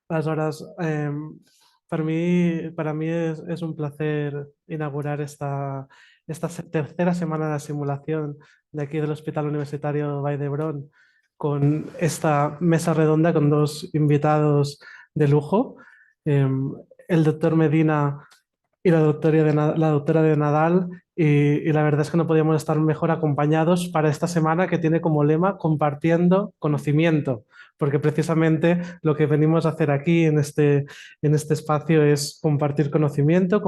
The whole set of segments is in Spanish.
Las horas. Para mí es un placer inaugurar esta tercera semana de la simulación de aquí del Hospital Universitario Vall d'Hebron con esta mesa redonda con dos invitados de lujo. El doctor Medina y la doctora de Nadal, y la verdad es que no podíamos estar mejor acompañados para esta semana que tiene como lema compartiendo conocimiento, porque precisamente lo que venimos a hacer aquí en este espacio es compartir conocimiento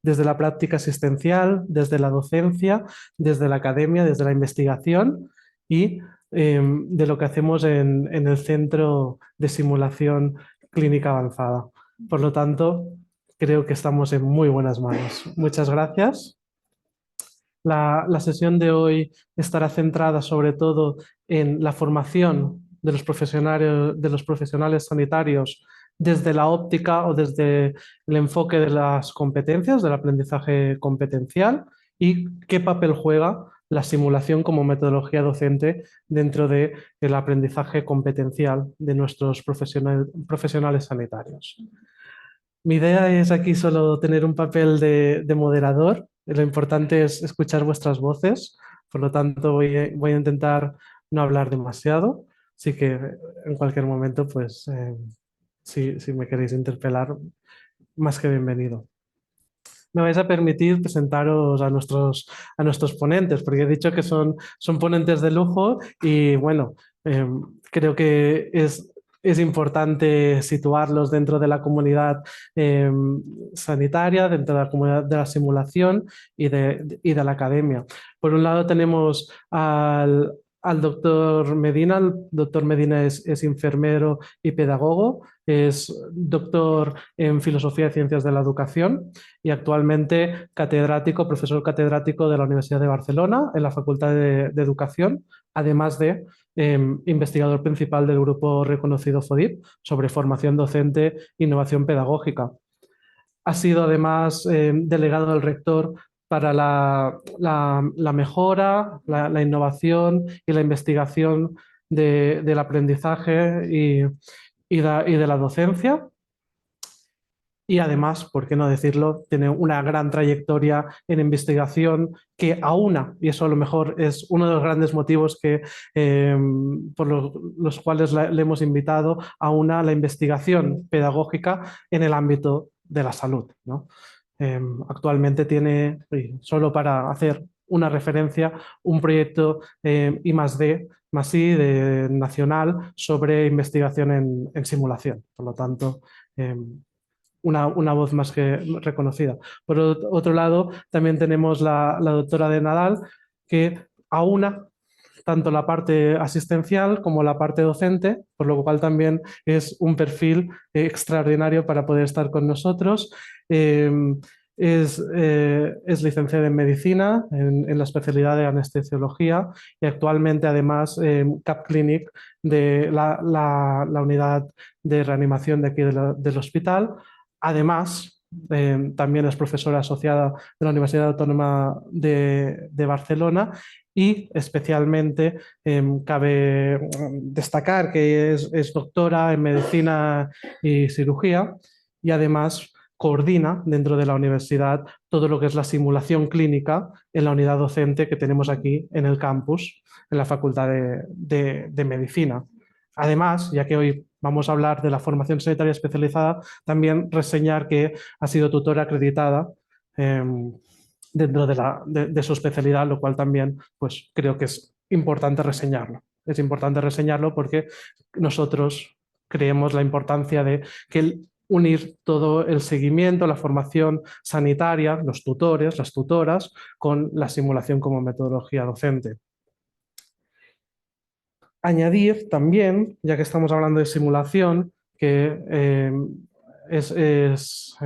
desde la práctica asistencial, desde la docencia, desde la academia, desde la investigación y de lo que hacemos en el Centro de Simulación Clínica Avanzada. Por lo tanto, creo que estamos en muy buenas manos. Muchas gracias. La sesión de hoy estará centrada sobre todo en la formación de los profesionales sanitarios desde la óptica o desde el enfoque de las competencias, del aprendizaje competencial y qué papel juega la simulación como metodología docente dentro del aprendizaje competencial de nuestros profesionales sanitarios. Mi idea es aquí solo tener un papel de moderador. Lo importante es escuchar vuestras voces. Por lo tanto, voy a intentar no hablar demasiado. Así que en cualquier momento, pues, si me queréis interpelar, más que bienvenido. Me vais a permitir presentaros a nuestros ponentes, porque he dicho que son ponentes de lujo y bueno, creo que es importante situarlos dentro de la comunidad sanitaria, dentro de la comunidad de la simulación y de la academia. Por un lado tenemos al doctor Medina. El doctor Medina es enfermero y pedagogo, es doctor en Filosofía y Ciencias de la Educación y actualmente catedrático, profesor catedrático de la Universidad de Barcelona en la Facultad de Educación, además de investigador principal del grupo reconocido FODIP sobre formación docente e innovación pedagógica. Ha sido además delegado del rector para la mejora, la innovación y la investigación del aprendizaje y de la docencia. Y además, por qué no decirlo, tiene una gran trayectoria en investigación que aúna, y eso a lo mejor es uno de los grandes motivos por los cuales le hemos invitado, aúna la investigación pedagógica en el ámbito de la salud, ¿no? Actualmente tiene, solo para hacer una referencia, un proyecto I+D+I nacional sobre investigación en simulación. Por lo tanto, una voz más que reconocida. Por otro lado, también tenemos la doctora de Nadal, que aúna tanto la parte asistencial como la parte docente, por lo cual también es un perfil extraordinario para poder estar con nosotros. Es licenciada en medicina en la especialidad de anestesiología y actualmente además CAP Clinic de la unidad de reanimación de aquí del hospital. Además, también es profesora asociada de la Universidad Autónoma de Barcelona y especialmente cabe destacar que es doctora en medicina y cirugía y además coordina dentro de la universidad todo lo que es la simulación clínica en la unidad docente que tenemos aquí en el campus, en la Facultad de Medicina. Además, ya que hoy vamos a hablar de la formación sanitaria especializada, también reseñar que ha sido tutora acreditada dentro de su especialidad, lo cual también pues, creo que es importante reseñarlo. Es importante reseñarlo porque nosotros creemos la importancia de que unir todo el seguimiento, la formación sanitaria, los tutores, las tutoras, con la simulación como metodología docente. Añadir también, ya que estamos hablando de simulación, que es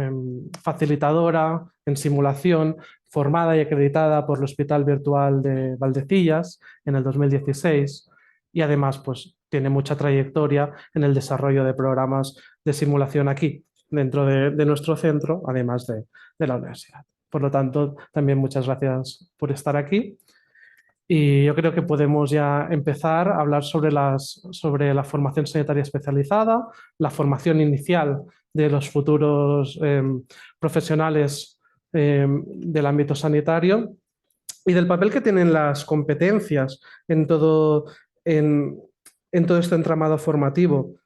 facilitadora en simulación, formada y acreditada por el Hospital Virtual de Valdecillas en el 2016 y además pues, tiene mucha trayectoria en el desarrollo de programas de simulación aquí, dentro de nuestro centro, además de la universidad. Por lo tanto, también muchas gracias por estar aquí. Y yo creo que podemos ya empezar a hablar sobre la formación sanitaria especializada, la formación inicial de los futuros profesionales del ámbito sanitario y del papel que tienen las competencias en, en todo este entramado formativo.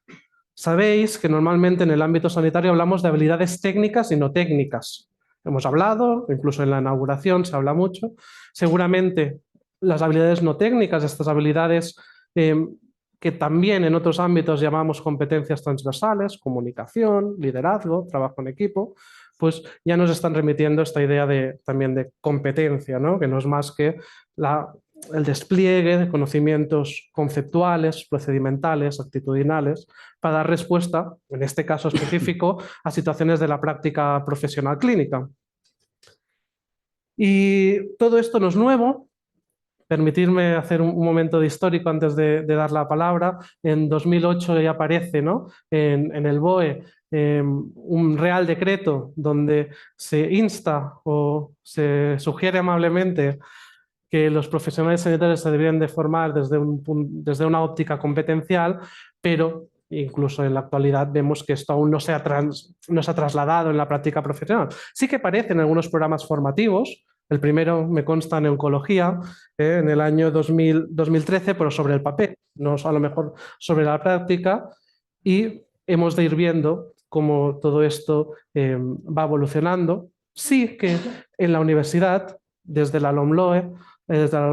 Sabéis que normalmente en el ámbito sanitario hablamos de habilidades técnicas y no técnicas. Hemos hablado, incluso en la inauguración se habla mucho. Seguramente las habilidades no técnicas, estas habilidades que también en otros ámbitos llamamos competencias transversales, comunicación, liderazgo, trabajo en equipo, pues ya nos están remitiendo esta idea también de competencia, ¿no? Que no es más que el despliegue de conocimientos conceptuales, procedimentales, actitudinales, para dar respuesta, en este caso específico, a situaciones de la práctica profesional clínica. Y todo esto no es nuevo. Permitirme hacer un momento de histórico antes de dar la palabra. En 2008 ya aparece, ¿no?, en el BOE un real decreto donde se insta o se sugiere amablemente que los profesionales sanitarios se deberían de formar desde una óptica competencial, pero incluso en la actualidad vemos que esto aún no se ha trasladado en la práctica profesional. Sí que aparece en algunos programas formativos. El primero me consta en oncología, en el año 2013, pero sobre el papel, no a lo mejor sobre la práctica, y hemos de ir viendo cómo todo esto va evolucionando. Sí que en la universidad, desde la LOMLOE, desde la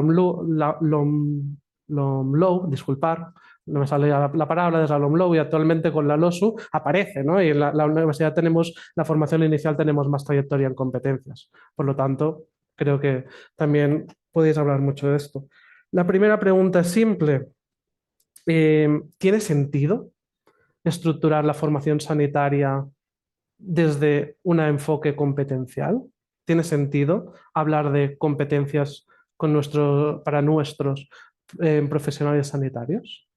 LOMLOE, disculpar, no me sale la palabra, desde la LOMLOE y actualmente con la LOSU aparece, ¿no? Y en la universidad tenemos, la formación inicial tenemos más trayectoria en competencias. Por lo tanto, creo que también podéis hablar mucho de esto. La primera pregunta es simple. ¿Tiene sentido estructurar la formación sanitaria desde un enfoque competencial? ¿Tiene sentido hablar de competencias para nuestros profesionales sanitarios?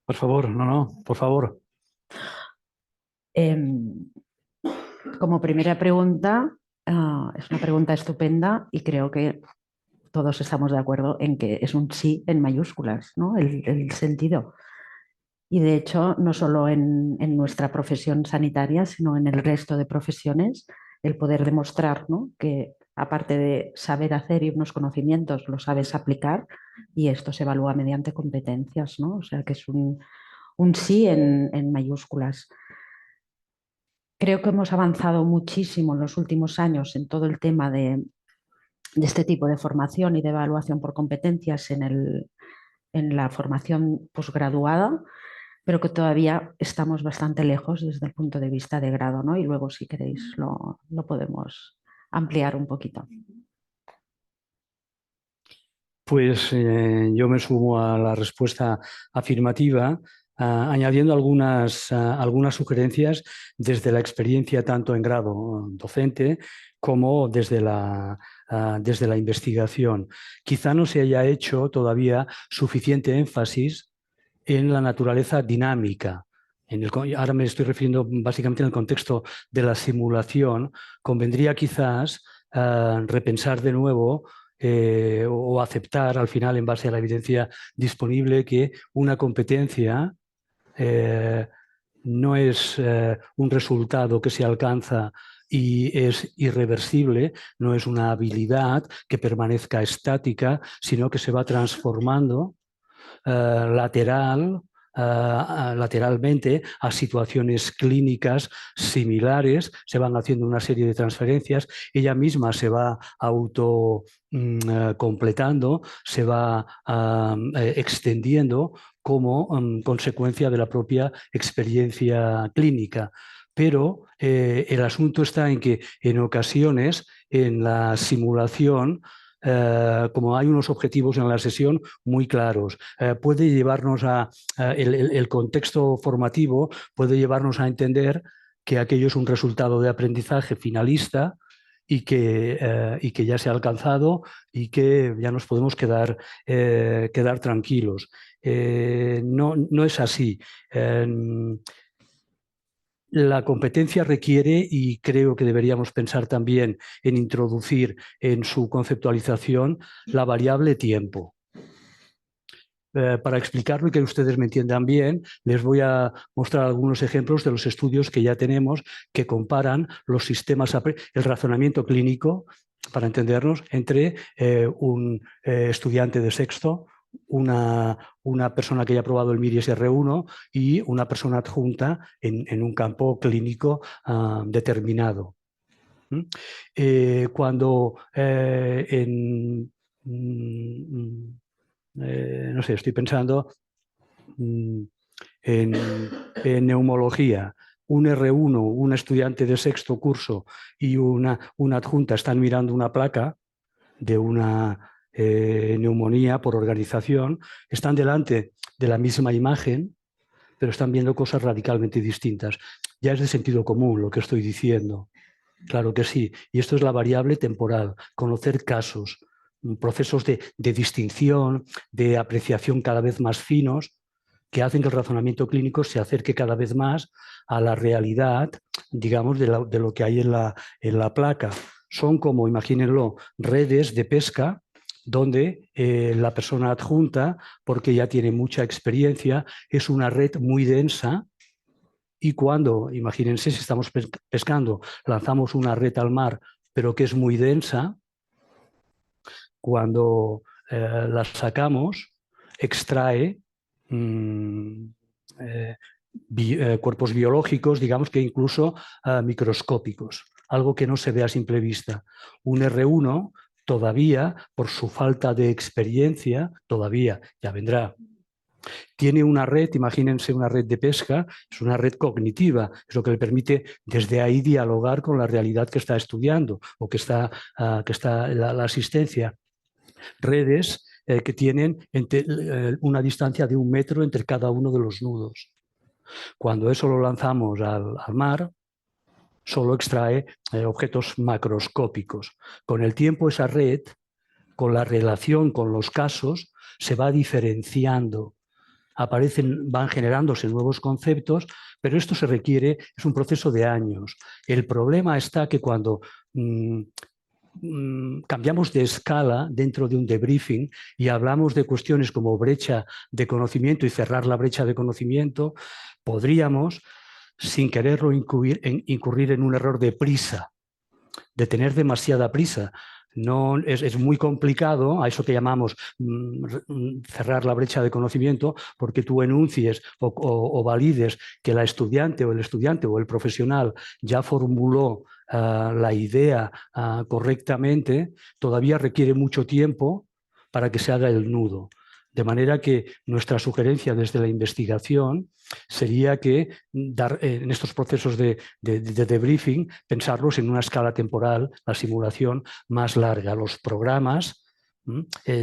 Por favor, no, por favor. Como primera pregunta, es una pregunta estupenda y creo que todos estamos de acuerdo en que es un sí en mayúsculas, ¿no? El sentido. Y de hecho, no solo en nuestra profesión sanitaria, sino en el resto de profesiones, el poder demostrar, ¿no?, que aparte de saber hacer y unos conocimientos, lo sabes aplicar y esto se evalúa mediante competencias, ¿no? O sea que es un sí en mayúsculas. Creo que hemos avanzado muchísimo en los últimos años en todo el tema de este tipo de formación y de evaluación por competencias en la formación posgraduada, pero que todavía estamos bastante lejos desde el punto de vista de grado, ¿no? Y luego, si queréis, lo podemos ampliar un poquito. Pues yo me sumo a la respuesta afirmativa, añadiendo algunas sugerencias desde la experiencia tanto en grado docente como desde la investigación. Quizá no se haya hecho todavía suficiente énfasis en la naturaleza dinámica. Ahora me estoy refiriendo básicamente en el contexto de la simulación. Convendría quizás repensar de nuevo o aceptar al final, en base a la evidencia disponible, que una competencia no es un resultado que se alcanza y es irreversible, no es una habilidad que permanezca estática, sino que se va transformando lateralmente a situaciones clínicas similares, se van haciendo una serie de transferencias, ella misma se va completando, se va extendiendo como consecuencia de la propia experiencia clínica. Pero el asunto está en que en ocasiones en la simulación, como hay unos objetivos en la sesión muy claros, puede llevarnos el contexto formativo puede llevarnos a entender que aquello es un resultado de aprendizaje finalista y que ya se ha alcanzado y que ya nos podemos quedar tranquilos. No es así. La competencia requiere, y creo que deberíamos pensar también en introducir en su conceptualización, la variable tiempo. Para explicarlo y que ustedes me entiendan bien, les voy a mostrar algunos ejemplos de los estudios que ya tenemos que comparan los sistemas, el razonamiento clínico, para entendernos, entre un estudiante de sexto, una persona que haya probado el MIRI SR1 y una persona adjunta en un campo clínico determinado. Cuando no sé, estoy pensando en neumología, un R1, un estudiante de sexto curso y una adjunta están mirando una placa de una neumonía por organización, están delante de la misma imagen, pero están viendo cosas radicalmente distintas. Ya es de sentido común lo que estoy diciendo. Claro que sí. Y esto es la variable temporal, conocer casos, procesos de distinción, de apreciación cada vez más finos, que hacen que el razonamiento clínico se acerque cada vez más a la realidad, digamos, de lo que hay en la placa. Son como, imagínenlo, redes de pesca donde la persona adjunta, porque ya tiene mucha experiencia, es una red muy densa. Y cuando, imagínense, si estamos pescando, lanzamos una red al mar, pero que es muy densa, cuando la sacamos, extrae cuerpos biológicos, digamos que incluso microscópicos, algo que no se ve a simple vista. Un R1 todavía, por su falta de experiencia, todavía, ya vendrá, tiene una red, imagínense una red de pesca, es una red cognitiva, es lo que le permite desde ahí dialogar con la realidad que está estudiando o que está la asistencia. Redes que tienen una distancia de 1 metro entre cada uno de los nudos. Cuando eso lo lanzamos al mar, solo extrae objetos macroscópicos. Con el tiempo esa red, con la relación con los casos, se va diferenciando. Van generándose nuevos conceptos, pero esto se requiere, es un proceso de años. El problema está que cuando cambiamos de escala dentro de un debriefing y hablamos de cuestiones como brecha de conocimiento y cerrar la brecha de conocimiento, podríamos, sin quererlo, incurrir en un error de prisa, de tener demasiada prisa. No, es muy complicado, a eso que llamamos cerrar la brecha de conocimiento, porque tú enuncies o valides que la estudiante o el profesional ya formuló la idea correctamente, todavía requiere mucho tiempo para que se haga el nudo. De manera que nuestra sugerencia desde la investigación sería que en estos procesos de debriefing, pensarlos en una escala temporal, la simulación más larga, los programas,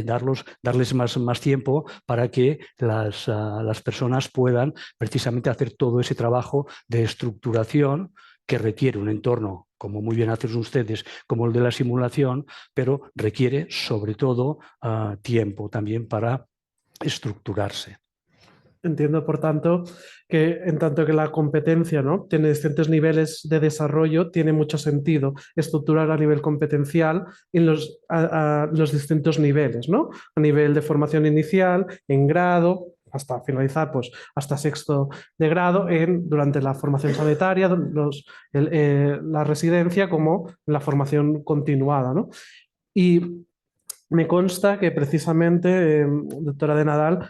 darles más tiempo para que las personas puedan precisamente hacer todo ese trabajo de estructuración que requiere un entorno, como muy bien hacen ustedes, como el de la simulación, pero requiere sobre todo tiempo también para estructurarse. Entiendo, por tanto, que en tanto que la competencia, ¿no?, tiene distintos niveles de desarrollo, tiene mucho sentido estructurar a nivel competencial en los distintos niveles, ¿no? A nivel de formación inicial, en grado, hasta finalizar, pues, hasta sexto de grado, durante la formación sanitaria, la residencia, como la formación continuada, ¿no? Y me consta que precisamente, doctora de Nadal,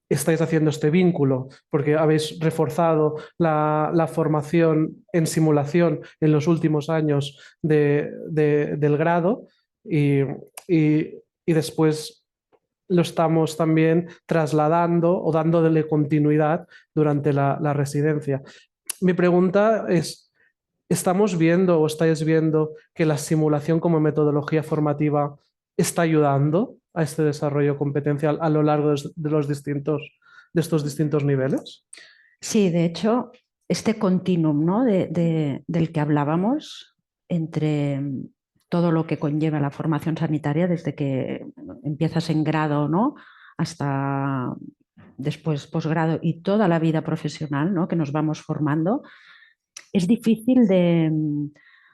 estáis haciendo este vínculo, porque habéis reforzado la formación en simulación en los últimos años del grado y después lo estamos también trasladando o dándole continuidad durante la residencia. Mi pregunta es, ¿estamos viendo o estáis viendo que la simulación como metodología formativa está ayudando a este desarrollo competencial a lo largo de estos distintos niveles? Sí, de hecho, este continuum, ¿no?, del que hablábamos entre todo lo que conlleva la formación sanitaria, desde que empiezas en grado, ¿no?, hasta después posgrado y toda la vida profesional, ¿no?, que nos vamos formando, es difícil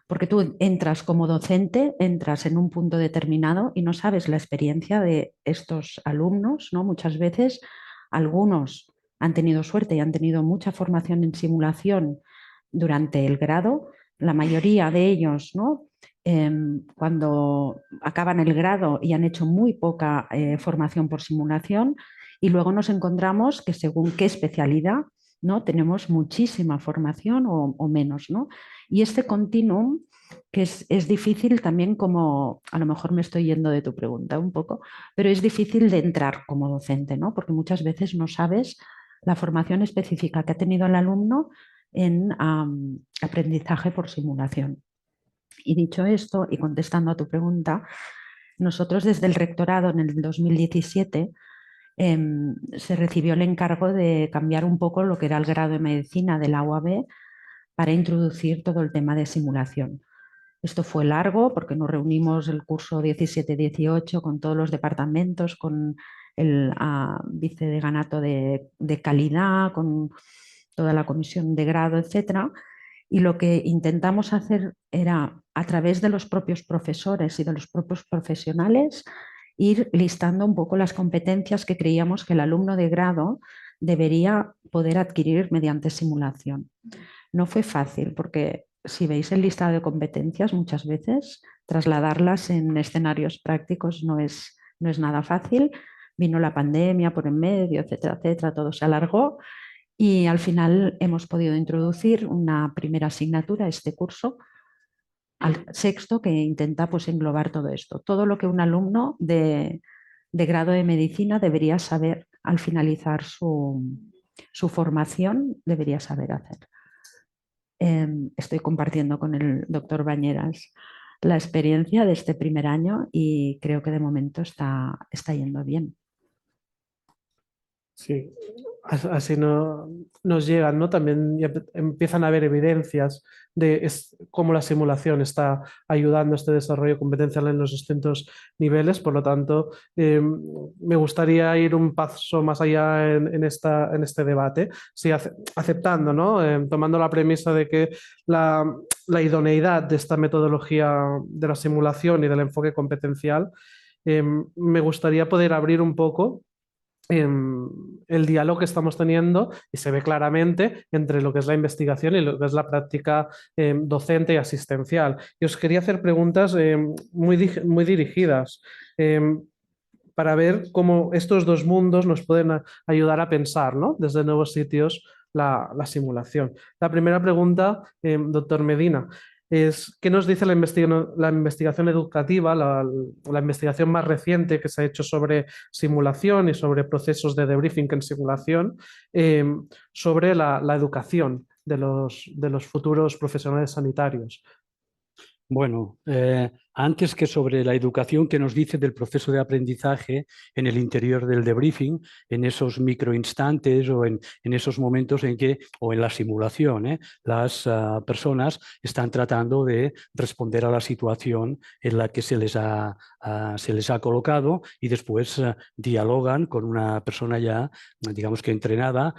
porque tú entras como docente, entras en un punto determinado y no sabes la experiencia de estos alumnos, ¿no? Muchas veces algunos han tenido suerte y han tenido mucha formación en simulación durante el grado. La mayoría de ellos, ¿no? Cuando acaban el grado y han hecho muy poca formación por simulación, y luego nos encontramos que según qué especialidad, ¿no? Tenemos muchísima formación o menos, ¿no? Y este continuum, que es difícil también como, a lo mejor me estoy yendo de tu pregunta un poco, pero es difícil de entrar como docente, ¿no? Porque muchas veces no sabes la formación específica que ha tenido el alumno en aprendizaje por simulación. Y dicho esto, y contestando a tu pregunta, nosotros desde el rectorado en el 2017 se recibió el encargo de cambiar un poco lo que era el grado de medicina de la UAB para introducir todo el tema de simulación. Esto fue largo porque nos reunimos el curso 17-18 con todos los departamentos, con el vicedecanato de calidad, con toda la comisión de grado, etcétera. Y lo que intentamos hacer era, a través de los propios profesores y de los propios profesionales, ir listando un poco las competencias que creíamos que el alumno de grado debería poder adquirir mediante simulación. No fue fácil porque si veis el listado de competencias, muchas veces trasladarlas en escenarios prácticos no es nada fácil. Vino la pandemia por en medio, etcétera, etcétera, todo se alargó y al final hemos podido introducir una primera asignatura, este curso, al sexto, que intenta pues englobar todo esto, todo lo que un alumno de grado de medicina debería saber al finalizar su formación, debería saber hacer. Estoy compartiendo con el doctor Bañeras la experiencia de este primer año y creo que de momento está yendo bien. Sí, así nos llegan, ¿no? También ya empiezan a haber evidencias de cómo la simulación está ayudando a este desarrollo competencial en los distintos niveles. Por lo tanto, me gustaría ir un paso más allá en este debate, sí, aceptando, ¿no? Tomando la premisa de que la idoneidad de esta metodología de la simulación y del enfoque competencial, me gustaría poder abrir un poco el diálogo que estamos teniendo y se ve claramente entre lo que es la investigación y lo que es la práctica docente y asistencial. Y os quería hacer preguntas muy dirigidas para ver cómo estos dos mundos nos pueden ayudar a pensar, ¿no? Desde nuevos sitios la simulación. La primera pregunta, doctor Medina, es ¿qué nos dice la investigación educativa, la investigación más reciente que se ha hecho sobre simulación y sobre procesos de debriefing en simulación, sobre la educación de los futuros profesionales sanitarios? Bueno, antes que sobre la educación, que nos dice del proceso de aprendizaje en el interior del debriefing, en esos microinstantes o en esos momentos en que, o en la simulación, las personas están tratando de responder a la situación en la que se les ha colocado y después dialogan con una persona ya, digamos que entrenada,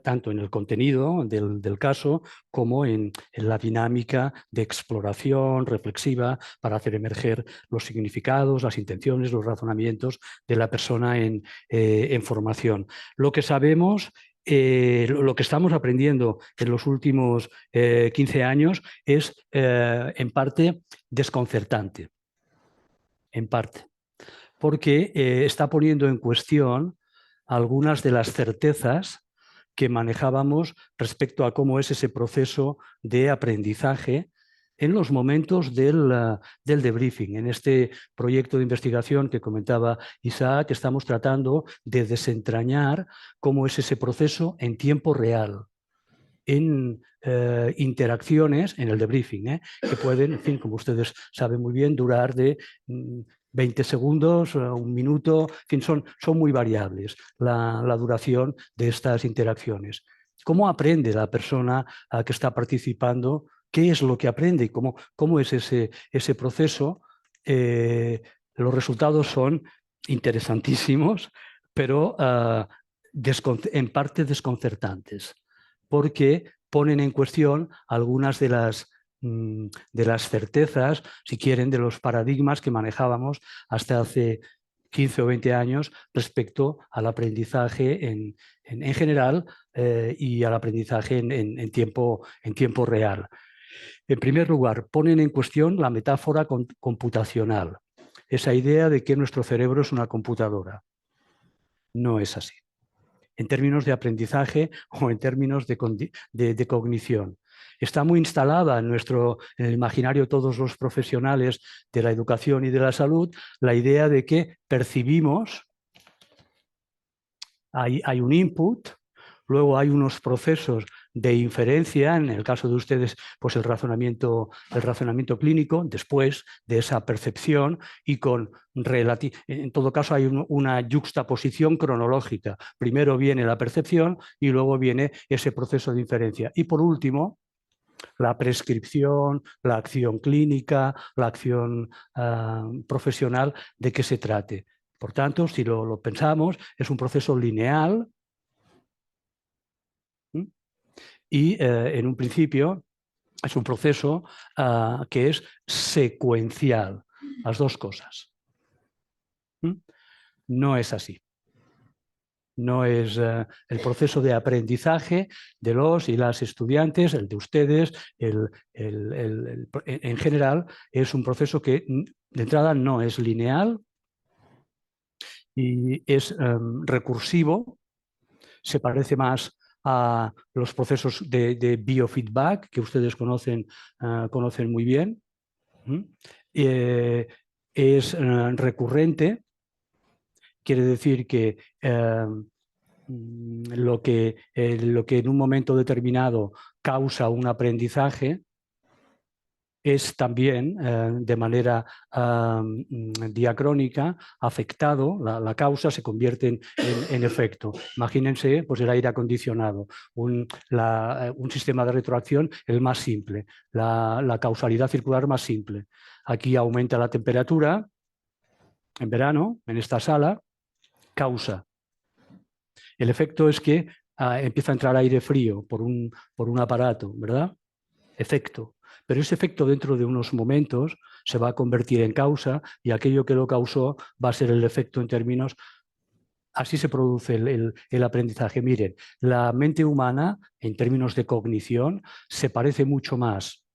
tanto en el contenido del caso como en la dinámica de exploración reflexiva para hacer emerger los significados, las intenciones, los razonamientos de la persona en formación. Lo que sabemos, lo que estamos aprendiendo en los últimos 15 años es en parte desconcertante, en parte, porque está poniendo en cuestión algunas de las certezas que manejábamos respecto a cómo es ese proceso de aprendizaje en los momentos del debriefing. En este proyecto de investigación que comentaba Isaac, estamos tratando de desentrañar cómo es ese proceso en tiempo real, en interacciones en el debriefing, que pueden, en fin, como ustedes saben muy bien, durar de 20 segundos, un minuto, en fin, son muy variables la duración de estas interacciones. ¿Cómo aprende la persona que está participando? ¿Qué es lo que aprende y cómo es ese proceso? Los resultados son interesantísimos, pero en parte desconcertantes, porque ponen en cuestión algunas de las certezas, si quieren, de los paradigmas que manejábamos hasta hace 15 o 20 años respecto al aprendizaje en general y al aprendizaje en tiempo real. En primer lugar, ponen en cuestión la metáfora computacional, esa idea de que nuestro cerebro es una computadora. No es así. En términos de aprendizaje o en términos de cognición. Está muy instalada en el imaginario de todos los profesionales de la educación y de la salud la idea de que percibimos, hay un input, luego hay unos procesos de inferencia, en el caso de ustedes, pues el razonamiento clínico, después de esa percepción y en todo caso hay una yuxtaposición cronológica. Primero viene la percepción y luego viene ese proceso de inferencia. Y por último, la prescripción, la acción clínica, la acción profesional de qué se trate. Por tanto, si lo pensamos, es un proceso lineal. Y en un principio es un proceso que es secuencial, las dos cosas. No es así. No es el proceso de aprendizaje de los y las estudiantes, el de ustedes, en general, es un proceso que de entrada no es lineal y es recursivo, se parece más a los procesos de biofeedback que ustedes conocen muy bien. Es recurrente, quiere decir que lo que en un momento determinado causa un aprendizaje es también de manera diacrónica afectado, la causa se convierte en efecto. Imagínense pues, el aire acondicionado, un sistema de retroacción el más simple, la causalidad circular más simple. Aquí aumenta la temperatura en verano, en esta sala, causa. El efecto es que empieza a entrar aire frío por un aparato, ¿verdad? Efecto. Pero ese efecto dentro de unos momentos se va a convertir en causa y aquello que lo causó va a ser el efecto en términos... Así se produce el aprendizaje. Miren, la mente humana, en términos de cognición, se parece mucho más.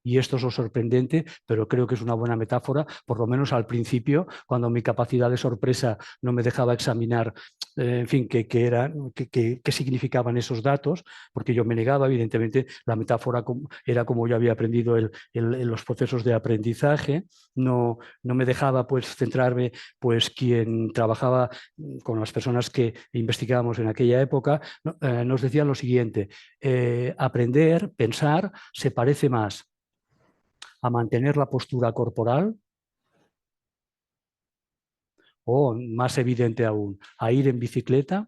Y esto es lo sorprendente, pero creo que es una buena metáfora, por lo menos al principio, cuando mi capacidad de sorpresa no me dejaba examinar, en fin, qué significaban esos datos, porque yo me negaba, evidentemente, la metáfora era como yo había aprendido los procesos de aprendizaje, no me dejaba pues centrarme, pues quien trabajaba con las personas que investigábamos en aquella época, nos decían lo siguiente, aprender, pensar, se parece más a mantener la postura corporal o, más evidente aún, a ir en bicicleta,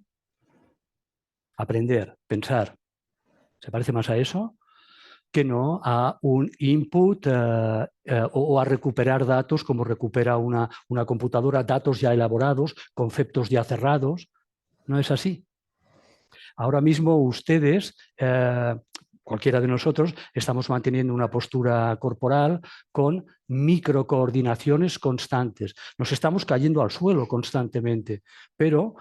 aprender, pensar. ¿Se parece más a eso? Que no a un input o a recuperar datos como recupera una computadora, datos ya elaborados, conceptos ya cerrados. ¿No es así? Ahora mismo ustedes... cualquiera de nosotros, estamos manteniendo una postura corporal con microcoordinaciones constantes. Nos estamos cayendo al suelo constantemente, pero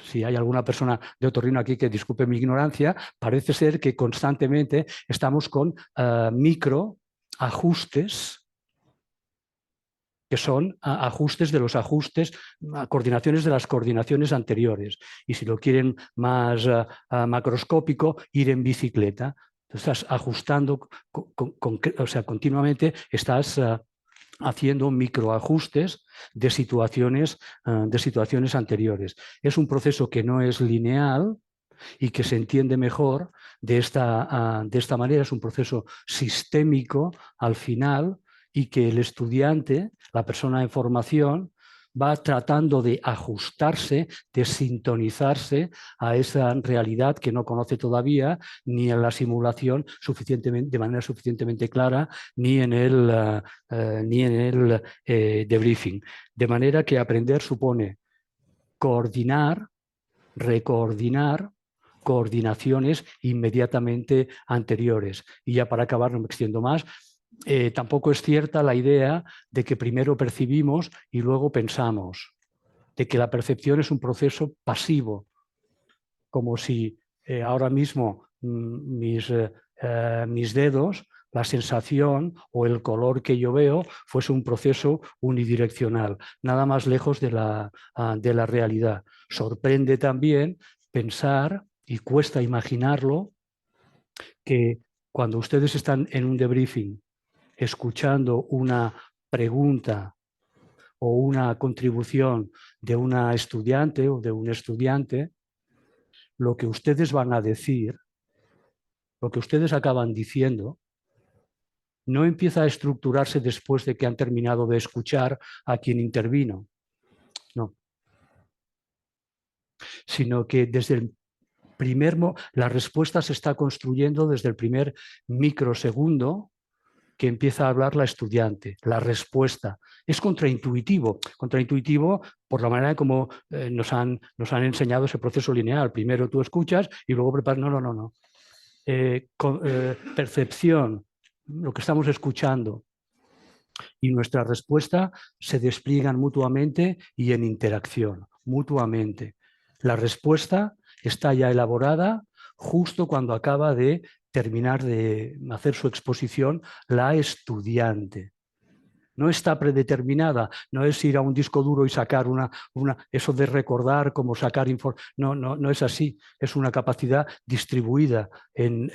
si hay alguna persona de otorrino aquí que disculpe mi ignorancia, parece ser que constantemente estamos con microajustes que son ajustes de los ajustes, coordinaciones de las coordinaciones anteriores. Y si lo quieren más macroscópico, ir en bicicleta. Estás ajustando, o sea, continuamente estás haciendo microajustes de situaciones anteriores. Es un proceso que no es lineal y que se entiende mejor de esta manera. Es un proceso sistémico al final y que el estudiante, la persona en formación, va tratando de ajustarse, de sintonizarse a esa realidad que no conoce todavía, ni en la simulación de manera suficientemente clara, ni en el debriefing. De manera que aprender supone coordinar, recoordinar, coordinaciones inmediatamente anteriores. Y ya para acabar, no me extiendo más, tampoco es cierta la idea de que primero percibimos y luego pensamos, de que la percepción es un proceso pasivo, como si ahora mismo mis dedos, la sensación o el color que yo veo fuese un proceso unidireccional, nada más lejos de la realidad. Sorprende también pensar, y cuesta imaginarlo, que cuando ustedes están en un debriefing escuchando una pregunta o una contribución de una estudiante o de un estudiante, lo que ustedes van a decir, lo que ustedes acaban diciendo, no empieza a estructurarse después de que han terminado de escuchar a quien intervino, no, sino que desde el la respuesta se está construyendo desde el primer microsegundo que empieza a hablar la estudiante, la respuesta. Es contraintuitivo por la manera como nos han enseñado ese proceso lineal. Primero tú escuchas y luego preparas. No. Percepción, lo que estamos escuchando y nuestra respuesta se despliegan mutuamente y en interacción, mutuamente. La respuesta está ya elaborada justo cuando acaba de terminar de hacer su exposición la estudiante. No está predeterminada, no es ir a un disco duro y sacar eso de recordar como sacar información. No es así, es una capacidad distribuida en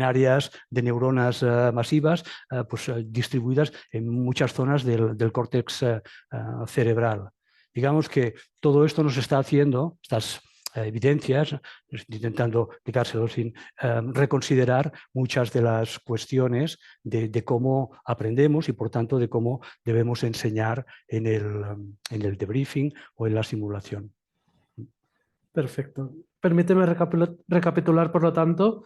áreas de neuronas masivas, distribuidas en muchas zonas del córtex cerebral. Digamos que todo esto nos está haciendo, estas evidencias, intentando explicárselo sin reconsiderar muchas de las cuestiones de cómo aprendemos y por tanto de cómo debemos enseñar en el debriefing o en la simulación. Perfecto. Permíteme recapitular, por lo tanto,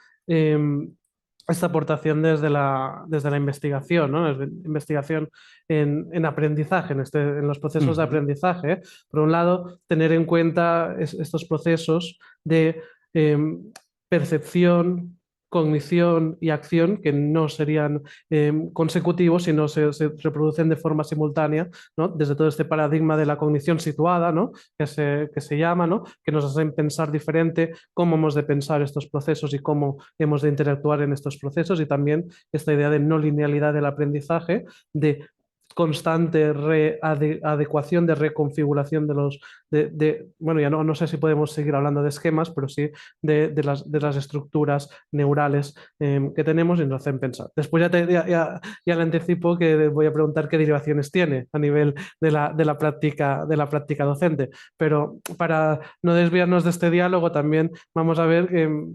esta aportación desde la investigación, ¿no? Desde investigación en aprendizaje, en los procesos de aprendizaje. Por un lado, tener en cuenta estos procesos de percepción, cognición y acción que no serían consecutivos, sino se reproducen de forma simultánea, ¿no? Desde todo este paradigma de la cognición situada, ¿no? que se llama, ¿no? Que nos hacen pensar diferente cómo hemos de pensar estos procesos y cómo hemos de interactuar en estos procesos, y también esta idea de no linealidad del aprendizaje, de constante adecuación, de reconfiguración de los, bueno, ya no sé si podemos seguir hablando de esquemas, pero sí de las estructuras neurales que tenemos y nos hacen pensar. Después ya le anticipo que voy a preguntar qué derivaciones tiene a nivel de la práctica docente, pero para no desviarnos de este diálogo también vamos a ver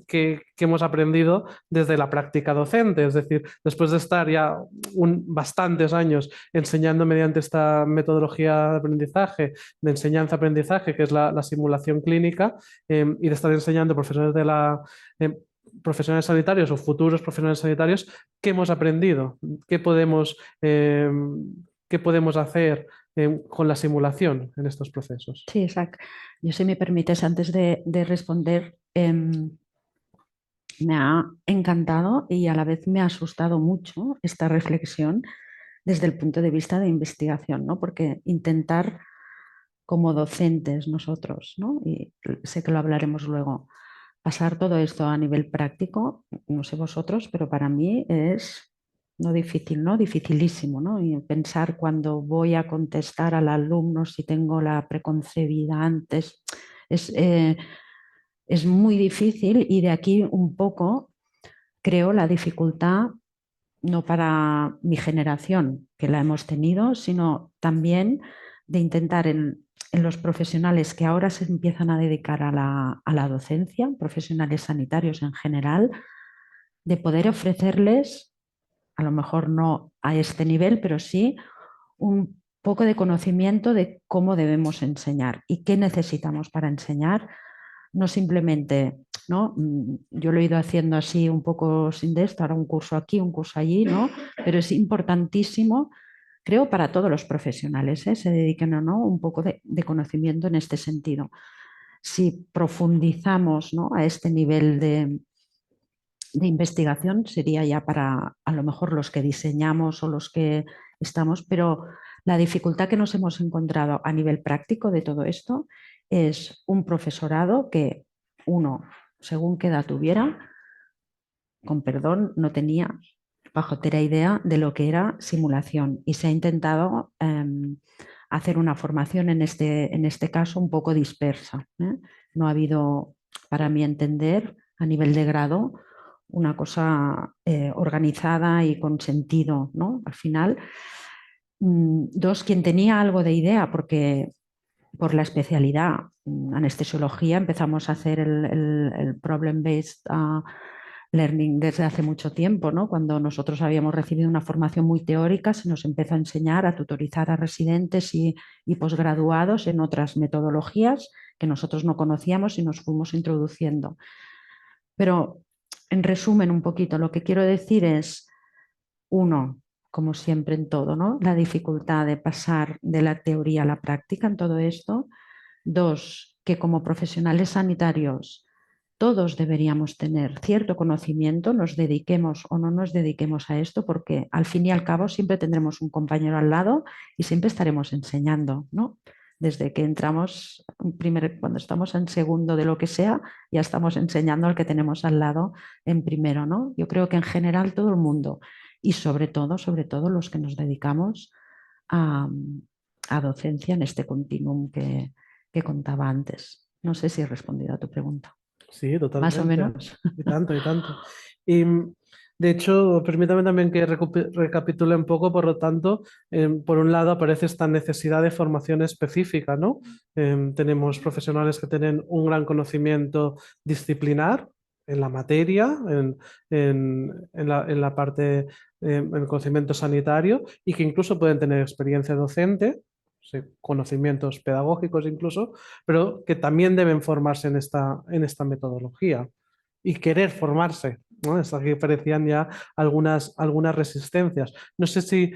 qué hemos aprendido desde la práctica docente, es decir, después de estar ya bastantes años enseñando mediante esta metodología de aprendizaje, de enseñanza-aprendizaje, que es la simulación clínica, y de estar enseñando profesionales sanitarios o futuros profesionales sanitarios, ¿qué hemos aprendido? ¿Qué podemos hacer con la simulación en estos procesos? Sí, exacto. Yo, si me permites, antes de responder, me ha encantado y a la vez me ha asustado mucho esta reflexión desde el punto de vista de investigación, ¿no? Porque intentar como docentes nosotros, ¿no? Y sé que lo hablaremos luego, pasar todo esto a nivel práctico, no sé vosotros, pero para mí es no difícil, ¿no? Dificilísimo, ¿no? Y pensar cuando voy a contestar al alumno si tengo la preconcebida antes, es muy difícil, y de aquí un poco creo la dificultad, no para mi generación, que la hemos tenido, sino también de intentar en los profesionales que ahora se empiezan a dedicar a la docencia, profesionales sanitarios en general, de poder ofrecerles, a lo mejor no a este nivel, pero sí un poco de conocimiento de cómo debemos enseñar y qué necesitamos para enseñar. No simplemente, ¿no? Yo lo he ido haciendo así un poco sin de esto, ahora un curso aquí, un curso allí, ¿no? Pero es importantísimo, creo, para todos los profesionales, se dediquen o no, un poco de conocimiento en este sentido. si profundizamos, ¿no?, a este nivel de investigación, sería ya para a lo mejor los que diseñamos o los que estamos, pero la dificultad que nos hemos encontrado a nivel práctico de todo esto es un profesorado que uno, según qué edad tuviera, con perdón, no tenía pajotera idea de lo que era simulación y se ha intentado hacer una formación en este caso un poco dispersa. No ha habido, para mi entender, a nivel de grado, una cosa organizada y con sentido, ¿no? Al final, dos, quien tenía algo de idea, porque por la especialidad anestesiología empezamos a hacer el problem-based learning desde hace mucho tiempo, ¿no? Cuando nosotros habíamos recibido una formación muy teórica, se nos empezó a enseñar a tutorizar a residentes y posgraduados en otras metodologías que nosotros no conocíamos y nos fuimos introduciendo. Pero, en resumen, un poquito, lo que quiero decir es, uno, como siempre en todo, ¿no?, la dificultad de pasar de la teoría a la práctica en todo esto. Dos, que como profesionales sanitarios todos deberíamos tener cierto conocimiento, nos dediquemos o no nos dediquemos a esto, porque al fin y al cabo siempre tendremos un compañero al lado y siempre estaremos enseñando, ¿no? Desde que entramos, cuando estamos en segundo de lo que sea, ya estamos enseñando al que tenemos al lado en primero, ¿no? Yo creo que en general todo el mundo y sobre todo los que nos dedicamos a docencia en este continuum que contaba antes. No sé si he respondido a tu pregunta. Sí, totalmente. Más o menos. Y tanto, y tanto. Y de hecho, permítame también que recapitule un poco, por lo tanto, por un lado aparece esta necesidad de formación específica, ¿no? Tenemos profesionales que tienen un gran conocimiento disciplinar en la materia, en la parte, el conocimiento sanitario, y que incluso pueden tener experiencia docente, sí, conocimientos pedagógicos incluso, pero que también deben formarse en esta metodología y querer formarse, ¿no? Hasta aquí parecían ya algunas resistencias. No sé si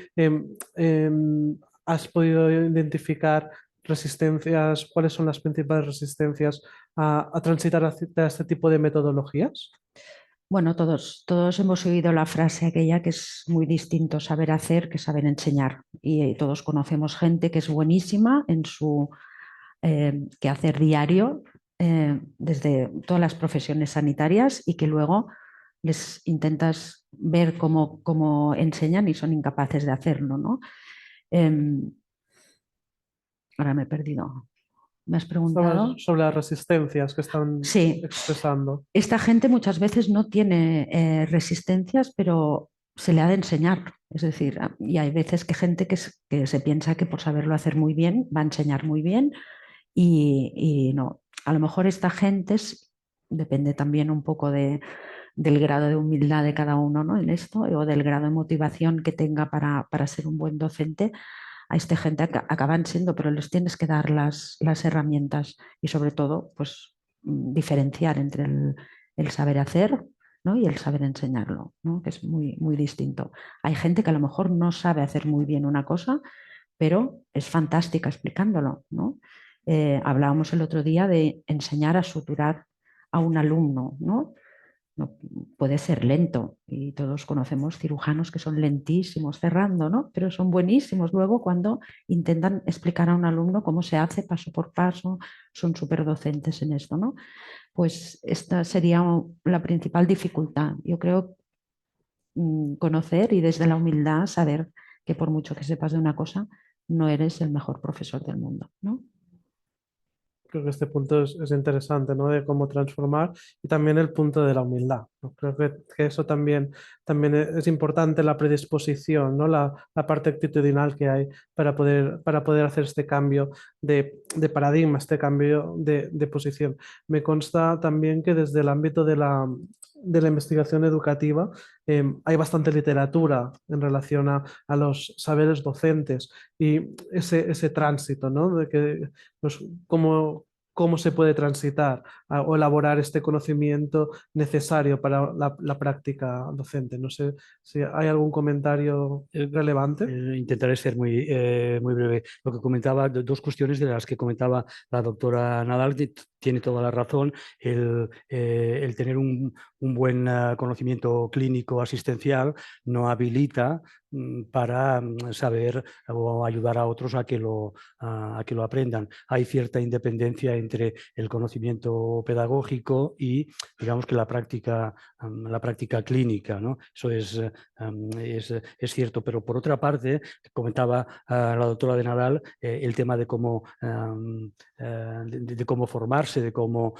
has podido identificar resistencias, cuáles son las principales resistencias a transitar hacia este tipo de metodologías. Bueno, todos hemos oído la frase aquella que es muy distinto saber hacer que saber enseñar. Y todos conocemos gente que es buenísima en su quehacer diario desde todas las profesiones sanitarias y que luego les intentas ver cómo enseñan y son incapaces de hacerlo, ¿no? Ahora me he perdido. ¿Me has preguntado? Sobre las resistencias que están Sí. expresando. Esta gente muchas veces no tiene resistencias, pero se le ha de enseñar. Es decir, y hay veces que gente que se piensa que por saberlo hacer muy bien va a enseñar muy bien y no. A lo mejor esta gente depende también un poco del grado de humildad de cada uno, ¿no?, en esto, o del grado de motivación que tenga para ser un buen docente. A esta gente acaban siendo, pero les tienes que dar las herramientas y sobre todo, pues diferenciar entre el saber hacer, ¿no?, y el saber enseñarlo, ¿no?, que es muy, muy distinto. Hay gente que a lo mejor no sabe hacer muy bien una cosa, pero es fantástica explicándolo, ¿no? Hablábamos el otro día de enseñar a suturar a un alumno, ¿no? No, puede ser lento y todos conocemos cirujanos que son lentísimos cerrando, ¿no?, pero son buenísimos luego cuando intentan explicar a un alumno cómo se hace paso por paso, son súper docentes en esto, ¿no? Pues esta sería la principal dificultad. Yo creo conocer y desde la humildad saber que por mucho que sepas de una cosa, no eres el mejor profesor del mundo, ¿no? Creo que este punto es interesante, ¿no?, de cómo transformar y también el punto de la humildad, ¿no? Creo que eso también es importante, la predisposición, ¿no?, la parte actitudinal que hay para poder hacer este cambio de paradigma, este cambio de posición. Me consta también que desde el ámbito de la investigación educativa hay bastante literatura en relación a los saberes docentes y ese tránsito, ¿no?, de que cómo se puede transitar o elaborar este conocimiento necesario para la práctica docente. No sé si hay algún comentario relevante. Intentaré ser muy breve. Lo que comentaba, dos cuestiones de las que comentaba la doctora Nadal, tiene toda la razón. El tener un buen conocimiento clínico asistencial no habilita para saber o ayudar a otros a que lo aprendan. Hay cierta independencia entre el conocimiento pedagógico y, digamos, que la práctica clínica, ¿no? Eso es cierto, pero por otra parte, comentaba la doctora de Nadal el tema de cómo formarse, de cómo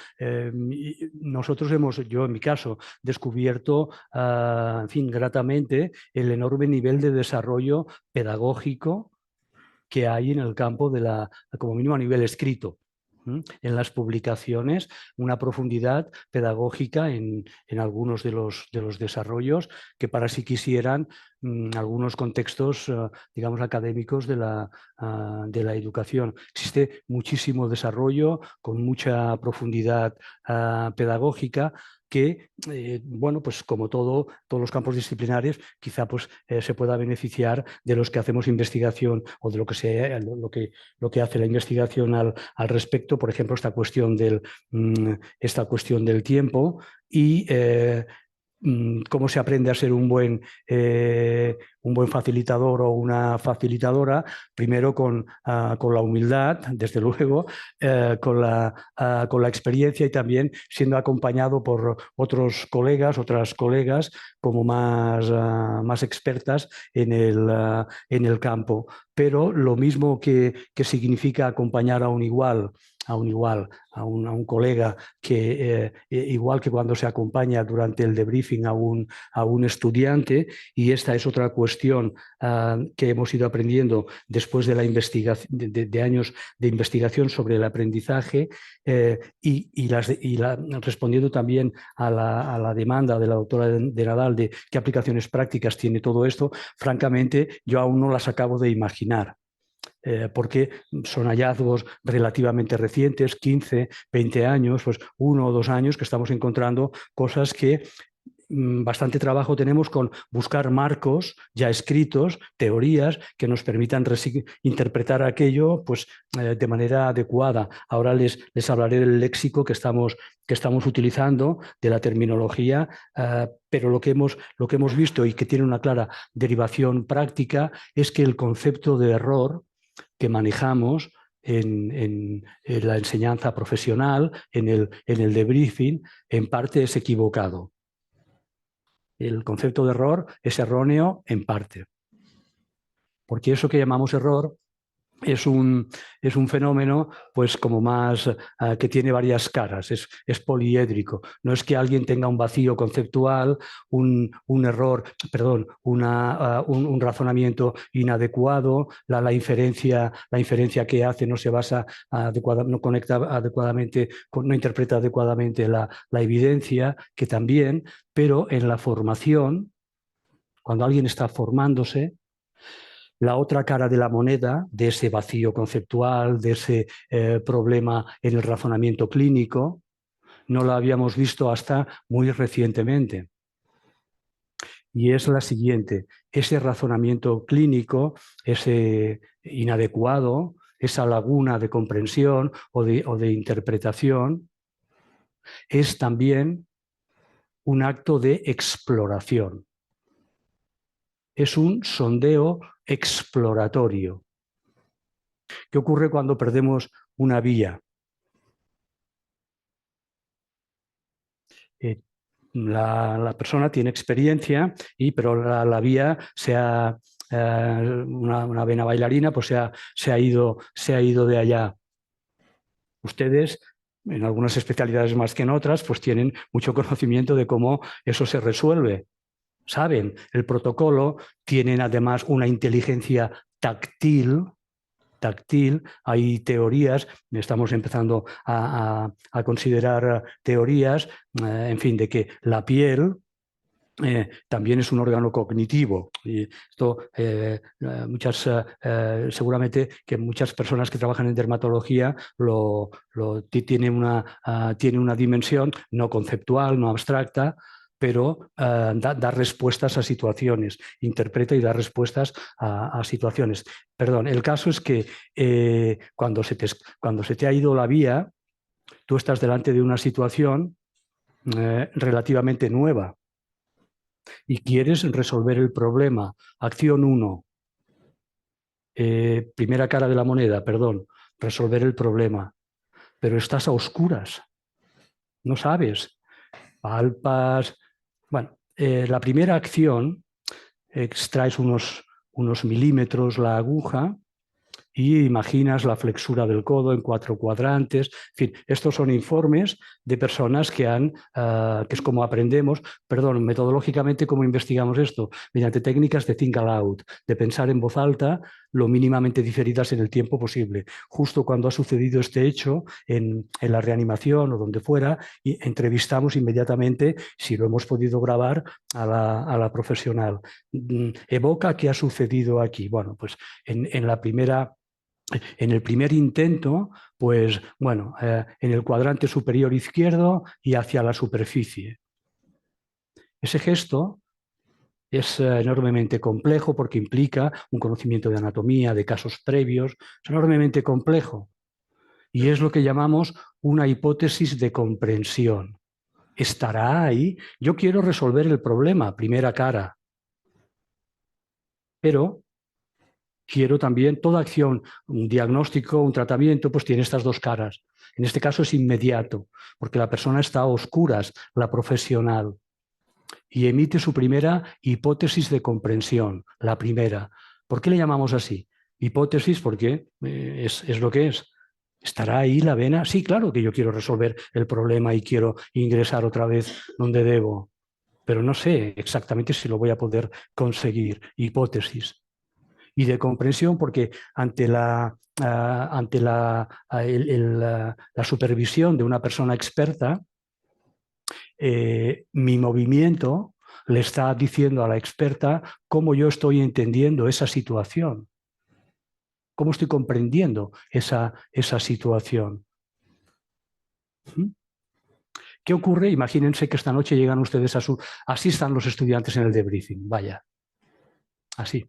nosotros yo en mi caso, descubierto, en fin, gratamente el enorme nivel de desarrollo pedagógico que hay en el campo como mínimo a nivel escrito. En las publicaciones, una profundidad pedagógica en algunos de los desarrollos que para si quisieran algunos contextos, digamos, académicos de la educación. Existe muchísimo desarrollo con mucha profundidad pedagógica que, bueno, pues como todos los campos disciplinares, quizá pues, se pueda beneficiar de los que hacemos investigación o de lo que hace la investigación al respecto. Por ejemplo, esta cuestión del tiempo y cómo se aprende a ser un buen facilitador o una facilitadora, primero con la humildad, desde luego, con la experiencia y también siendo acompañado por otras colegas como más expertas en el campo. Pero lo mismo que significa acompañar a un igual, a un colega, que igual que cuando se acompaña durante el debriefing a un estudiante, y esta es otra cuestión que hemos ido aprendiendo después de la investigación, de años de investigación sobre el aprendizaje, respondiendo también a la demanda de la doctora de Nadal de qué aplicaciones prácticas tiene todo esto. Francamente, yo aún no las acabo de imaginar. Porque son hallazgos relativamente recientes, 15, 20 años, pues 1 o 2 años que estamos encontrando cosas que bastante trabajo tenemos con buscar marcos ya escritos, teorías que nos permitan interpretar aquello pues, de manera adecuada. Ahora les hablaré del léxico que estamos utilizando, de la terminología, pero lo que hemos visto y que tiene una clara derivación práctica es que el concepto de error que manejamos en la enseñanza profesional, en el debriefing, en parte es equivocado. El concepto de error es erróneo en parte, porque eso que llamamos error es un fenómeno pues como más que tiene varias caras, es poliédrico. No es que alguien tenga un vacío conceptual, un error, perdón, un razonamiento inadecuado, la inferencia que hace no se basa no conecta adecuadamente, no interpreta adecuadamente la evidencia, que también, pero en la formación, cuando alguien está formándose, la otra cara de la moneda, de ese vacío conceptual, de ese problema en el razonamiento clínico, no la habíamos visto hasta muy recientemente. Y es la siguiente: ese razonamiento clínico, ese inadecuado, esa laguna de comprensión o de interpretación, es también un acto de exploración. Es un sondeo exploratorio. ¿Qué ocurre cuando perdemos una vía? La persona tiene experiencia, pero la vía, sea una vena bailarina, pues se ha ido de allá. Ustedes, en algunas especialidades más que en otras, pues tienen mucho conocimiento de cómo eso se resuelve. Saben el protocolo, tienen además una inteligencia táctil, hay teorías, estamos empezando a considerar teorías, en fin, de que la piel también es un órgano cognitivo. Y esto, seguramente que muchas personas que trabajan en dermatología tienen una dimensión no conceptual, no abstracta, pero da respuestas a situaciones, interpreta y da respuestas a situaciones. Perdón, el caso es que cuando se te ha ido la vía, Tú estás delante de una situación relativamente nueva y quieres resolver el problema. Acción 1, primera cara de la moneda, perdón, resolver el problema. Pero estás a oscuras, no sabes, palpas. Bueno, la primera acción, extraes unos milímetros la aguja y imaginas la flexura del codo en 4 cuadrantes. En fin, estos son informes de personas que que es como aprendemos, perdón, metodológicamente cómo investigamos esto, mediante técnicas de think aloud, de pensar en voz alta, lo mínimamente diferidas en el tiempo posible. Justo cuando ha sucedido este hecho, en la reanimación o donde fuera, y entrevistamos inmediatamente, si lo hemos podido grabar, a la profesional. Evoca qué ha sucedido aquí. Bueno, pues en el primer intento, pues bueno, en el cuadrante superior izquierdo y hacia la superficie. Ese gesto es enormemente complejo porque implica un conocimiento de anatomía, de casos previos, es enormemente complejo. Y es lo que llamamos una hipótesis de comprensión. ¿Estará ahí? Yo quiero resolver el problema, primera cara. Pero quiero también, toda acción, un diagnóstico, un tratamiento, pues tiene estas dos caras. En este caso es inmediato, porque la persona está a oscuras, la profesional, y emite su primera hipótesis de comprensión, la primera. ¿Por qué le llamamos así? Hipótesis porque es lo que es. ¿Estará ahí la vena? Sí, claro que yo quiero resolver el problema y quiero ingresar otra vez donde debo, pero no sé exactamente si lo voy a poder conseguir. Hipótesis. Y de comprensión porque ante la supervisión de una persona experta, mi movimiento le está diciendo a la experta cómo yo estoy entendiendo esa situación, cómo estoy comprendiendo esa situación. ¿Qué ocurre? Imagínense que esta noche llegan ustedes a su... Así están los estudiantes en el debriefing, vaya, así.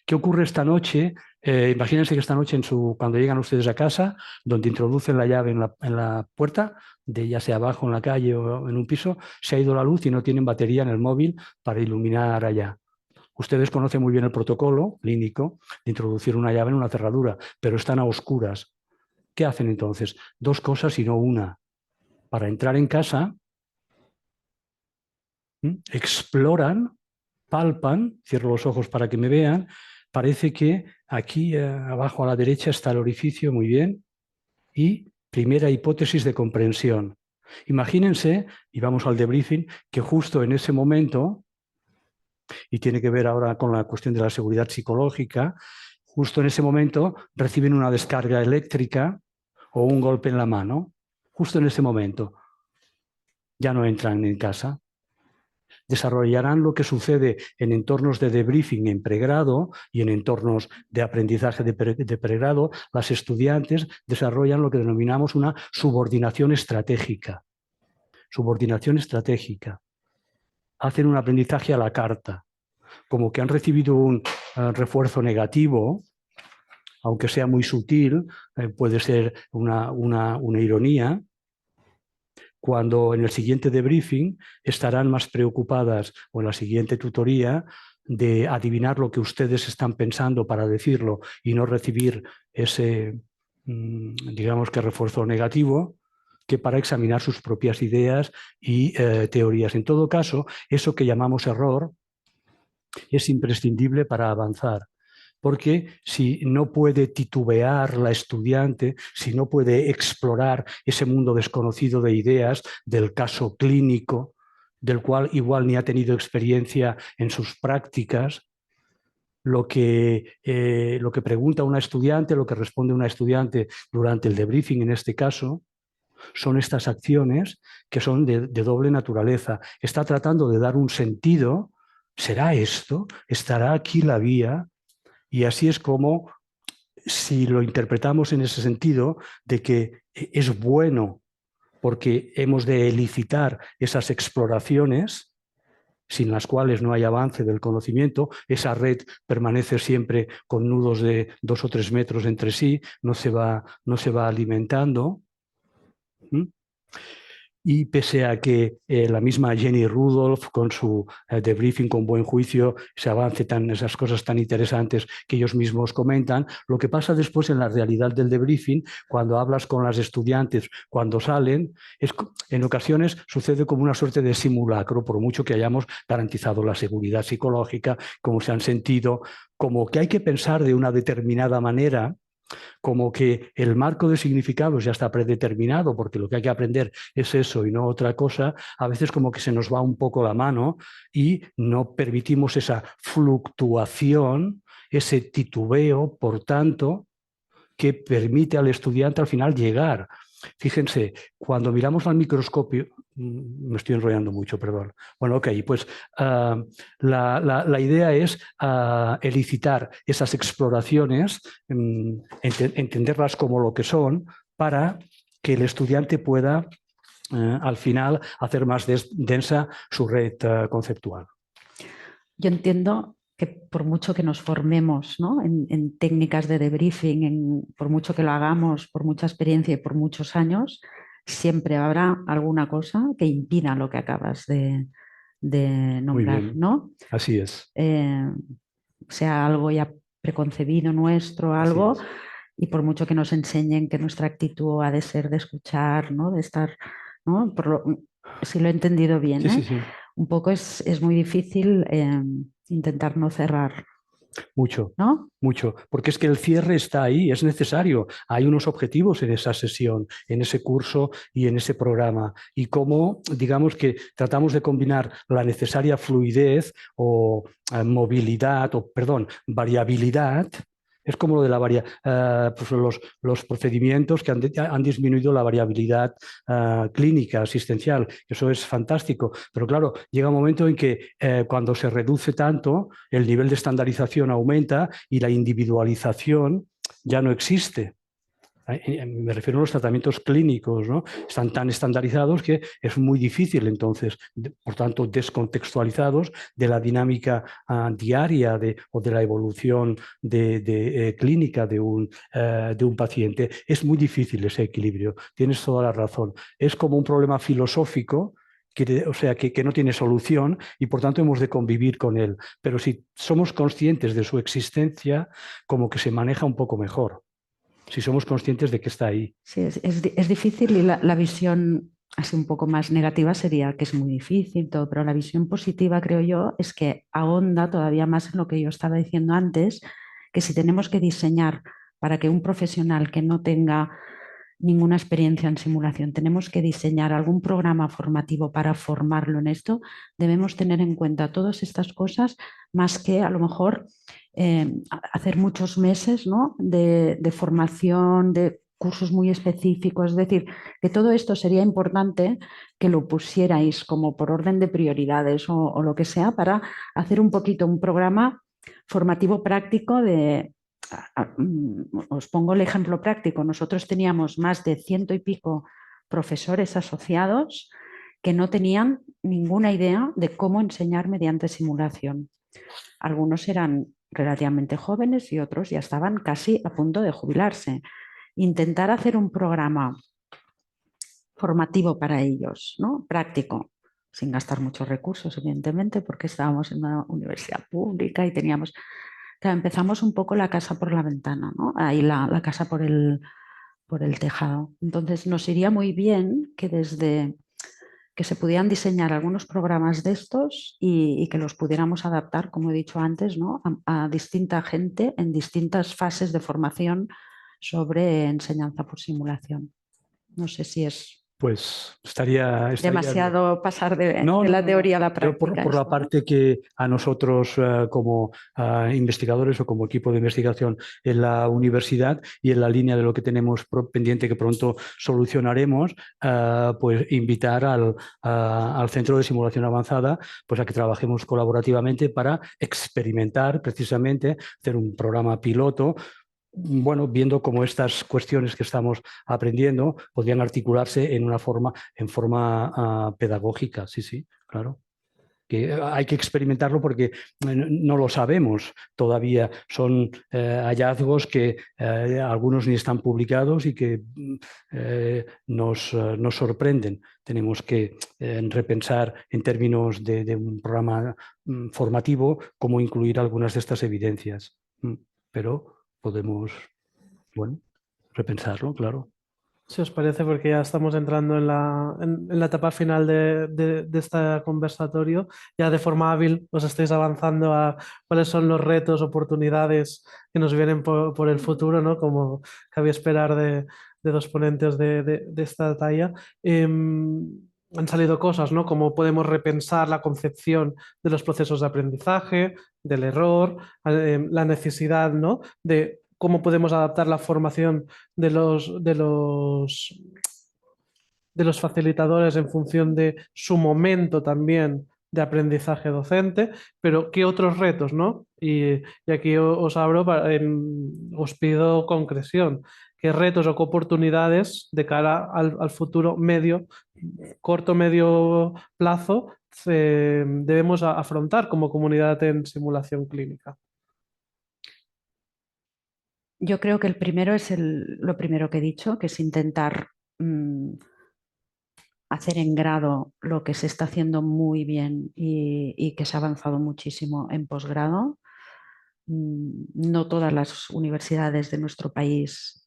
¿Qué ocurre esta noche? Imagínense que esta noche cuando llegan ustedes a casa, donde introducen la llave en la puerta, de ya sea abajo en la calle o en un piso, se ha ido la luz y no tienen batería en el móvil para iluminar allá. Ustedes conocen muy bien el protocolo clínico de introducir una llave en una cerradura, pero están a oscuras. ¿Qué hacen entonces? Dos cosas y no una. Para entrar en casa, exploran, palpan, cierro los ojos para que me vean, parece que aquí abajo a la derecha está el orificio, muy bien, y primera hipótesis de comprensión. Imagínense, y vamos al debriefing, que justo en ese momento, y tiene que ver ahora con la cuestión de la seguridad psicológica, justo en ese momento reciben una descarga eléctrica o un golpe en la mano, justo en ese momento. Ya no entran en casa. Desarrollarán lo que sucede en entornos de debriefing en pregrado y en entornos de aprendizaje de pregrado. Las estudiantes desarrollan lo que denominamos una subordinación estratégica. Subordinación estratégica. Hacen un aprendizaje a la carta, como que han recibido un refuerzo negativo, aunque sea muy sutil, puede ser una ironía. Cuando en el siguiente debriefing estarán más preocupadas, o en la siguiente tutoría, de adivinar lo que ustedes están pensando para decirlo y no recibir ese, digamos que refuerzo negativo, que para examinar sus propias ideas y teorías. En todo caso, eso que llamamos error es imprescindible para avanzar. Porque si no puede titubear la estudiante, si no puede explorar ese mundo desconocido de ideas del caso clínico, del cual igual ni ha tenido experiencia en sus prácticas, lo que pregunta una estudiante, lo que responde una estudiante durante el debriefing en este caso, son estas acciones que son de doble naturaleza. Está tratando de dar un sentido. ¿Será esto? ¿Estará aquí la vía? Y así es como, si lo interpretamos en ese sentido, de que es bueno porque hemos de elicitar esas exploraciones sin las cuales no hay avance del conocimiento, esa red permanece siempre con nudos de 2 o 3 metros entre sí, no se va alimentando. Y pese a que la misma Jenny Rudolph, con su debriefing con buen juicio, se avance esas cosas tan interesantes que ellos mismos comentan, lo que pasa después en la realidad del debriefing, cuando hablas con las estudiantes, cuando salen, en ocasiones sucede como una suerte de simulacro, por mucho que hayamos garantizado la seguridad psicológica, como se han sentido, como que hay que pensar de una determinada manera, como que el marco de significados ya está predeterminado porque lo que hay que aprender es eso y no otra cosa, a veces como que se nos va un poco la mano y no permitimos esa fluctuación, ese titubeo, por tanto, que permite al estudiante al final llegar. Fíjense, cuando miramos al microscopio, me estoy enrollando mucho, perdón. Bueno, ok, pues la idea es elicitar esas exploraciones, entenderlas como lo que son, para que el estudiante pueda al final hacer más densa su red conceptual. Yo entiendo que por mucho que nos formemos, ¿no?, en técnicas de debriefing, por mucho que lo hagamos, por mucha experiencia y por muchos años, siempre habrá alguna cosa que impida lo que acabas de nombrar, ¿no? Así es. Sea algo ya preconcebido nuestro, algo, y por mucho que nos enseñen que nuestra actitud ha de ser de escuchar, ¿no?, de estar, ¿no?, si lo he entendido bien, Sí. Un poco es muy difícil intentar no cerrar. Mucho, ¿no? Mucho, porque es que el cierre está ahí, es necesario. Hay unos objetivos en esa sesión, en ese curso y en ese programa. Y cómo, digamos que tratamos de combinar la necesaria fluidez o variabilidad. Es como lo de la pues los procedimientos que han disminuido la variabilidad clínica, asistencial. Eso es fantástico. Pero claro, llega un momento en que cuando se reduce tanto, el nivel de estandarización aumenta y la individualización ya no existe. Me refiero a los tratamientos clínicos, ¿no? Están tan estandarizados que es muy difícil, entonces, por tanto, descontextualizados de la dinámica diaria o de la evolución clínica de un paciente. Es muy difícil ese equilibrio, tienes toda la razón. Es como un problema filosófico, o sea, que no tiene solución y por tanto hemos de convivir con él. Pero si somos conscientes de su existencia, como que se maneja un poco mejor. Si somos conscientes de que está ahí. Sí, es difícil y la visión así un poco más negativa sería que es muy difícil todo, pero la visión positiva, creo yo, es que ahonda todavía más en lo que yo estaba diciendo antes, que si tenemos que diseñar para que un profesional que no tenga ninguna experiencia en simulación, tenemos que diseñar algún programa formativo para formarlo en esto, debemos tener en cuenta todas estas cosas más que a lo mejor hacer muchos meses, ¿no?, de formación, de cursos muy específicos. Es decir, que todo esto sería importante que lo pusierais como por orden de prioridades o lo que sea para hacer un poquito un programa formativo práctico de... Os pongo el ejemplo práctico. Nosotros teníamos más de 100 y pico profesores asociados que no tenían ninguna idea de cómo enseñar mediante simulación. Algunos eran relativamente jóvenes y otros ya estaban casi a punto de jubilarse. Intentar hacer un programa formativo para ellos, ¿no?, práctico, sin gastar muchos recursos, evidentemente, porque estábamos en una universidad pública y teníamos... Claro, empezamos un poco la casa por la ventana, ¿no? Ahí la casa por el tejado. Entonces nos iría muy bien que desde que se pudieran diseñar algunos programas de estos y que los pudiéramos adaptar, como he dicho antes, ¿no?, a distinta gente en distintas fases de formación sobre enseñanza por simulación. No sé si es... Pues estaría demasiado bien pasar de no, la teoría a la práctica. Yo por la parte que a nosotros como investigadores o como equipo de investigación en la universidad y en la línea de lo que tenemos pendiente que pronto solucionaremos, pues invitar al Centro de Simulación Avanzada pues a que trabajemos colaborativamente para experimentar precisamente, hacer un programa piloto, bueno, viendo cómo estas cuestiones que estamos aprendiendo podrían articularse en forma pedagógica, sí, claro. que hay que experimentarlo porque no lo sabemos todavía. Son hallazgos que algunos ni están publicados y que nos sorprenden. Tenemos que repensar en términos de un programa formativo cómo incluir algunas de estas evidencias. Pero podemos, bueno, repensarlo, claro. Si os parece, porque ya estamos entrando en la etapa final de este conversatorio, ya de forma hábil os estáis avanzando a cuáles son los retos, oportunidades que nos vienen por el futuro, ¿no? Como cabía esperar de dos ponentes de esta talla. Han salido cosas, ¿no? Como podemos repensar la concepción de los procesos de aprendizaje, del error, la necesidad, ¿no? De cómo podemos adaptar la formación de los facilitadores en función de su momento también de aprendizaje docente, pero ¿qué otros retos, no? Y aquí os abro, os pido concreción. ¿Qué retos o qué oportunidades de cara al futuro corto, medio plazo debemos afrontar como comunidad en simulación clínica? Yo creo que el primero es lo primero que he dicho, que es intentar hacer en grado lo que se está haciendo muy bien y que se ha avanzado muchísimo en posgrado. No todas las universidades de nuestro país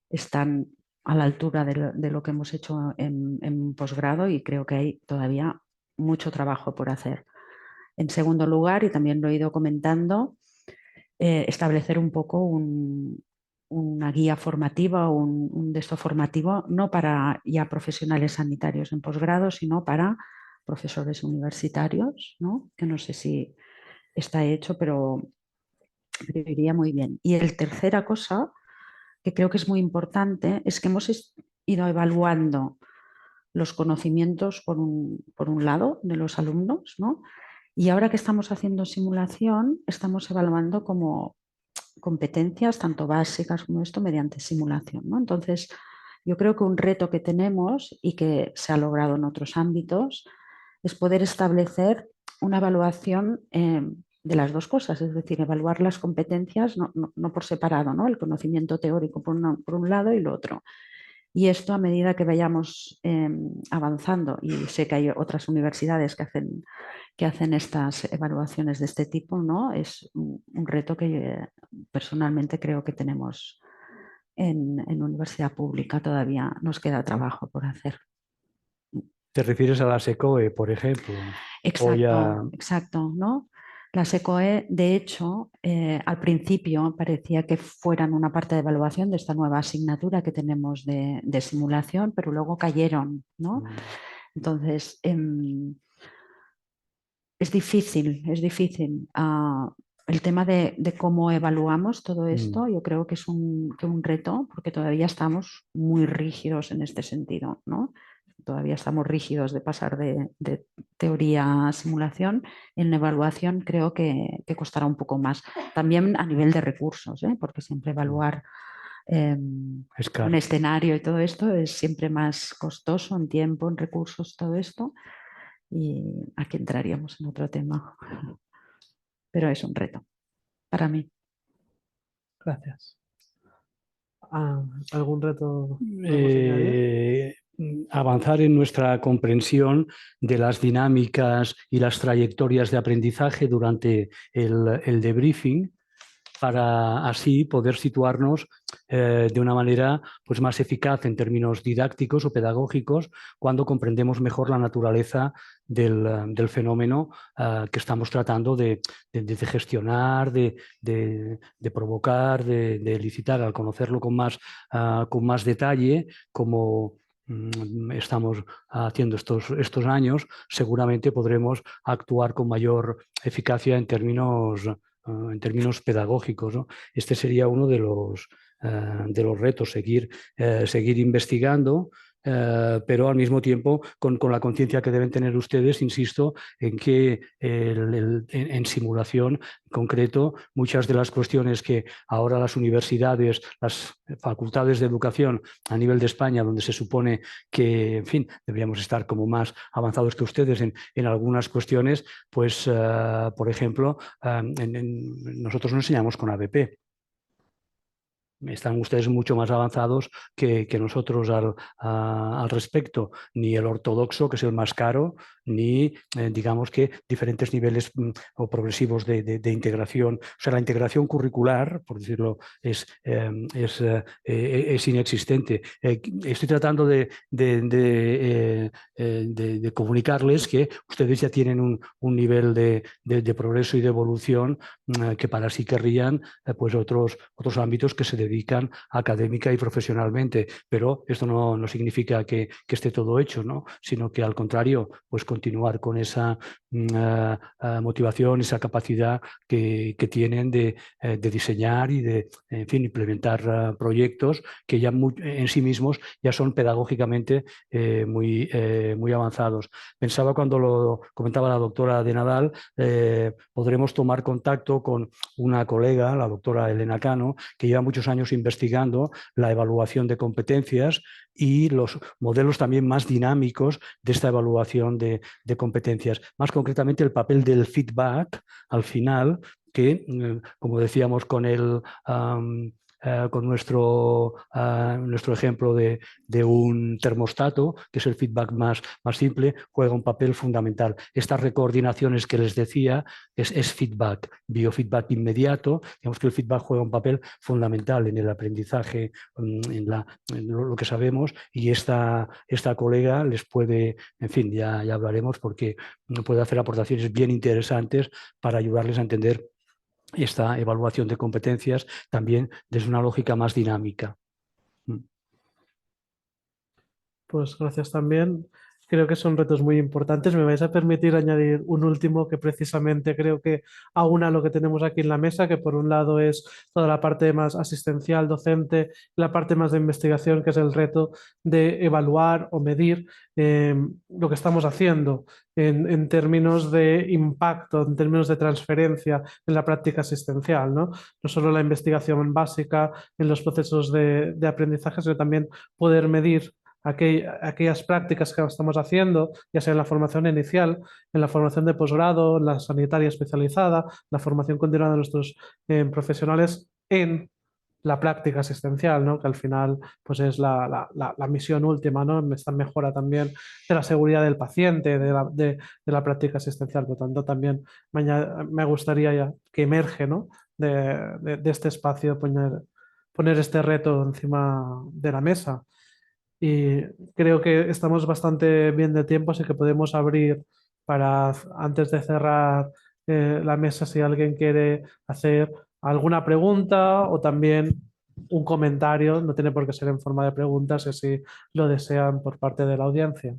están a la altura de lo que hemos hecho en posgrado y creo que hay todavía mucho trabajo por hacer. En segundo lugar, y también lo he ido comentando, establecer un poco una guía formativa, un texto formativo, no para ya profesionales sanitarios en posgrado, sino para profesores universitarios, ¿no? Que no sé si está hecho, pero iría muy bien. Y la tercera cosa, que creo que es muy importante, es que hemos ido evaluando los conocimientos por un lado de los alumnos, ¿no? Y ahora que estamos haciendo simulación, estamos evaluando como competencias, tanto básicas como esto, mediante simulación, ¿no? Entonces, yo creo que un reto que tenemos y que se ha logrado en otros ámbitos es poder establecer una evaluación de las dos cosas, es decir, evaluar las competencias no por separado, ¿no? El conocimiento teórico por un lado y lo otro. Y esto a medida que vayamos avanzando, y sé que hay otras universidades que hacen estas evaluaciones de este tipo, ¿no? Es un reto que personalmente creo que tenemos en universidad pública. Todavía nos queda trabajo por hacer. ¿Te refieres a la SECOE, por ejemplo? Exacto, ¿no? La SECOE, de hecho, al principio parecía que fueran una parte de evaluación de esta nueva asignatura que tenemos de simulación, pero luego cayeron, ¿no? Entonces, es difícil. El tema de cómo evaluamos todo esto, yo creo que es un reto, porque todavía estamos muy rígidos en este sentido, ¿no? Todavía estamos rígidos de pasar de teoría a simulación. En la evaluación creo que costará un poco más. También a nivel de recursos, porque siempre evaluar un escenario y todo esto es siempre más costoso en tiempo, en recursos, todo esto. Y aquí entraríamos en otro tema. Pero es un reto para mí. Gracias. ¿Algún reto? ¿Podemos añadir? Avanzar en nuestra comprensión de las dinámicas y las trayectorias de aprendizaje durante el debriefing, para así poder situarnos de una manera pues, más eficaz en términos didácticos o pedagógicos cuando comprendemos mejor la naturaleza del fenómeno que estamos tratando de gestionar, de provocar, de elicitar. Al conocerlo con más detalle, como estamos haciendo estos años, seguramente podremos actuar con mayor eficacia en términos pedagógicos, ¿no? Este sería uno de los retos, seguir investigando pero al mismo tiempo con la conciencia que deben tener ustedes, insisto, en que en simulación concreto muchas de las cuestiones que ahora las universidades, las facultades de educación a nivel de España, donde se supone que, en fin, deberíamos estar como más avanzados que ustedes en algunas cuestiones, pues, por ejemplo, nosotros no enseñamos con ABP. Están ustedes mucho más avanzados que nosotros al respecto. Ni el ortodoxo, que es el más caro, ni digamos que diferentes niveles o progresivos de integración. O sea, la integración curricular, por decirlo, es inexistente. Estoy tratando de comunicarles que ustedes ya tienen un nivel de progreso y de evolución que para sí querrían pues otros ámbitos que se dedican académica y profesionalmente, pero esto no significa que esté todo hecho, ¿no? Sino que al contrario, pues continuar con esa motivación, esa capacidad que tienen de diseñar y de, en fin, implementar proyectos que ya en sí mismos ya son pedagógicamente muy avanzados. Pensaba cuando lo comentaba la doctora de Nadal, podremos tomar contacto con una colega, la doctora Elena Cano, que lleva muchos años investigando la evaluación de competencias y los modelos también más dinámicos de esta evaluación de competencias. Más concretamente el papel del feedback al final, que, como decíamos con nuestro ejemplo de un termostato, que es el feedback más simple, juega un papel fundamental. Estas recoordinaciones que les decía es feedback, biofeedback inmediato. Digamos que el feedback juega un papel fundamental en el aprendizaje, en lo que sabemos, y esta colega les puede, en fin, ya hablaremos, porque puede hacer aportaciones bien interesantes para ayudarles a entender esta evaluación de competencias también desde una lógica más dinámica. Pues gracias también. Creo que son retos muy importantes. Me vais a permitir añadir un último que precisamente creo que aúna lo que tenemos aquí en la mesa, que por un lado es toda la parte más asistencial, docente, y la parte más de investigación, que es el reto de evaluar o medir lo que estamos haciendo en términos de impacto, en términos de transferencia en la práctica asistencial, ¿no? No solo la investigación básica en los procesos de aprendizaje, sino también poder medir aquellas prácticas que estamos haciendo, ya sea en la formación inicial, en la formación de posgrado, en la sanitaria especializada, la formación continuada de nuestros profesionales en la práctica asistencial, ¿no? Que al final pues es la misión última, ¿no? Esta mejora también de la seguridad del paciente, de la práctica asistencial. Por lo tanto, también me gustaría ya que emerge, ¿no? de este espacio poner este reto encima de la mesa. Y creo que estamos bastante bien de tiempo, así que podemos abrir para, antes de cerrar la mesa, si alguien quiere hacer alguna pregunta o también un comentario, no tiene por qué ser en forma de preguntas, si así lo desean por parte de la audiencia.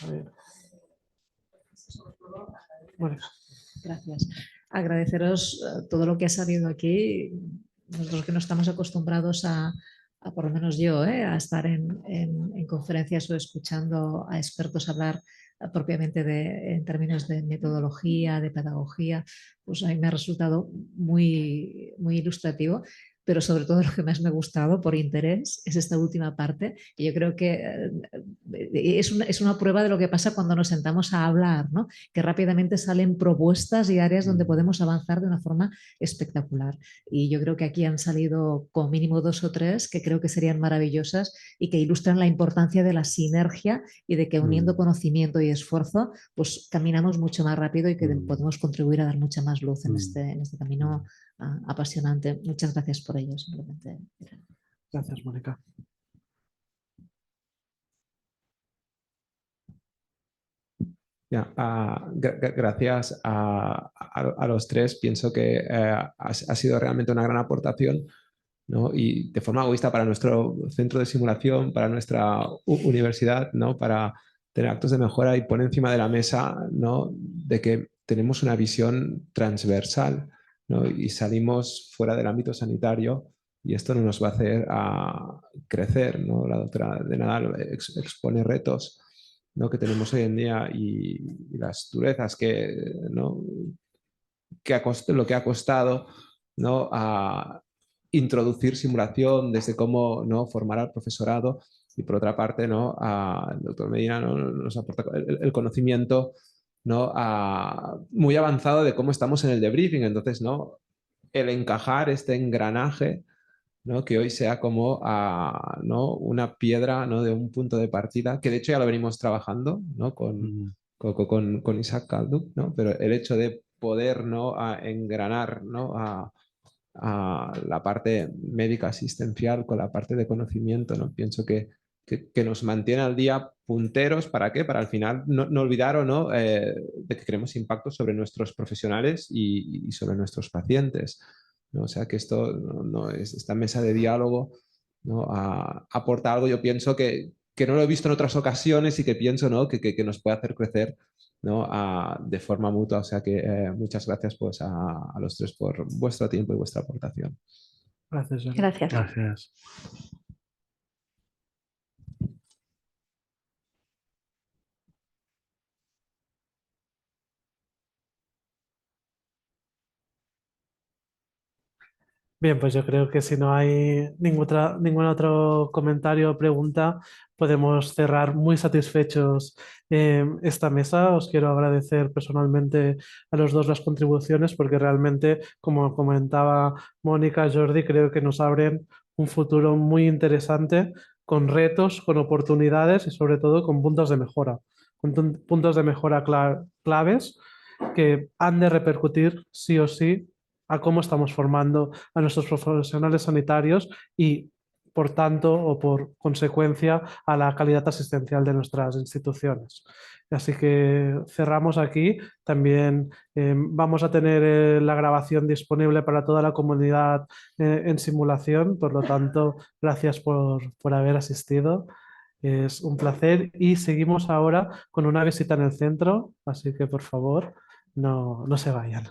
A ver. Bueno. Gracias. Agradeceros todo lo que ha salido aquí. Nosotros que no estamos acostumbrados por lo menos yo, a estar en conferencias o escuchando a expertos hablar propiamente en términos de metodología, de pedagogía, pues a mí me ha resultado muy, muy ilustrativo. Pero sobre todo lo que más me ha gustado por interés es esta última parte. Y yo creo que es una prueba de lo que pasa cuando nos sentamos a hablar, ¿no? Que rápidamente salen propuestas y áreas donde podemos avanzar de una forma espectacular. Y yo creo que aquí han salido como mínimo 2 o 3 que creo que serían maravillosas y que ilustran la importancia de la sinergia y de que uniendo conocimiento y esfuerzo, pues caminamos mucho más rápido y que podemos contribuir a dar mucha más luz en este camino apasionante. Muchas gracias por ello. Simplemente. Gracias, Mónica. Gracias a los tres. Pienso que ha sido realmente una gran aportación, ¿no? Y de forma egoísta para nuestro centro de simulación, para nuestra universidad, ¿no? Para tener actos de mejora y poner encima de la mesa, ¿no?, de que tenemos una visión transversal, ¿no?, y salimos fuera del ámbito sanitario y esto no nos va a hacer crecer, ¿no? La doctora de Nadal expone retos, ¿no?, que tenemos hoy en día y las durezas que, ¿no?, lo que ha costado, ¿no?, a introducir simulación desde cómo, ¿no?, formar al profesorado, y por otra parte, ¿no?, el doctor Medina, ¿no?, nos aporta el conocimiento, ¿no?, muy avanzado de cómo estamos en el debriefing. Entonces, ¿no?, el encajar este engranaje, ¿no?, que hoy sea como ¿no?, una piedra, ¿no?, de un punto de partida, que de hecho ya lo venimos trabajando, ¿no?, con Isaac Kalduk, ¿no?, pero el hecho de poder, ¿no?, engranar, ¿no?, a la parte médica asistencial con la parte de conocimiento, ¿no?, pienso que nos mantiene al día punteros. ¿Para qué? Para al final no olvidar o no de que queremos impacto sobre nuestros profesionales y sobre nuestros pacientes, ¿no? O sea que esto no es esta mesa de diálogo, ¿no?, aporta algo. Yo pienso que no lo he visto en otras ocasiones y que pienso, ¿no?, que nos puede hacer crecer, ¿no?, de forma mutua. O sea que muchas gracias pues a los tres por vuestro tiempo y vuestra aportación. Gracias, Jordi. Gracias. Gracias. Bien, pues yo creo que si no hay ningún otro comentario o pregunta, podemos cerrar muy satisfechos esta mesa. Os quiero agradecer personalmente a los dos las contribuciones, porque realmente, como comentaba Mónica, Jordi, creo que nos abren un futuro muy interesante, con retos, con oportunidades y sobre todo con puntos de mejora, puntos de mejora claves que han de repercutir sí o sí a cómo estamos formando a nuestros profesionales sanitarios y, por tanto, o por consecuencia, a la calidad asistencial de nuestras instituciones. Así que cerramos aquí. También vamos a tener la grabación disponible para toda la comunidad en simulación. Por lo tanto, gracias por haber asistido. Es un placer y seguimos ahora con una visita en el centro, así que por favor no se vayan.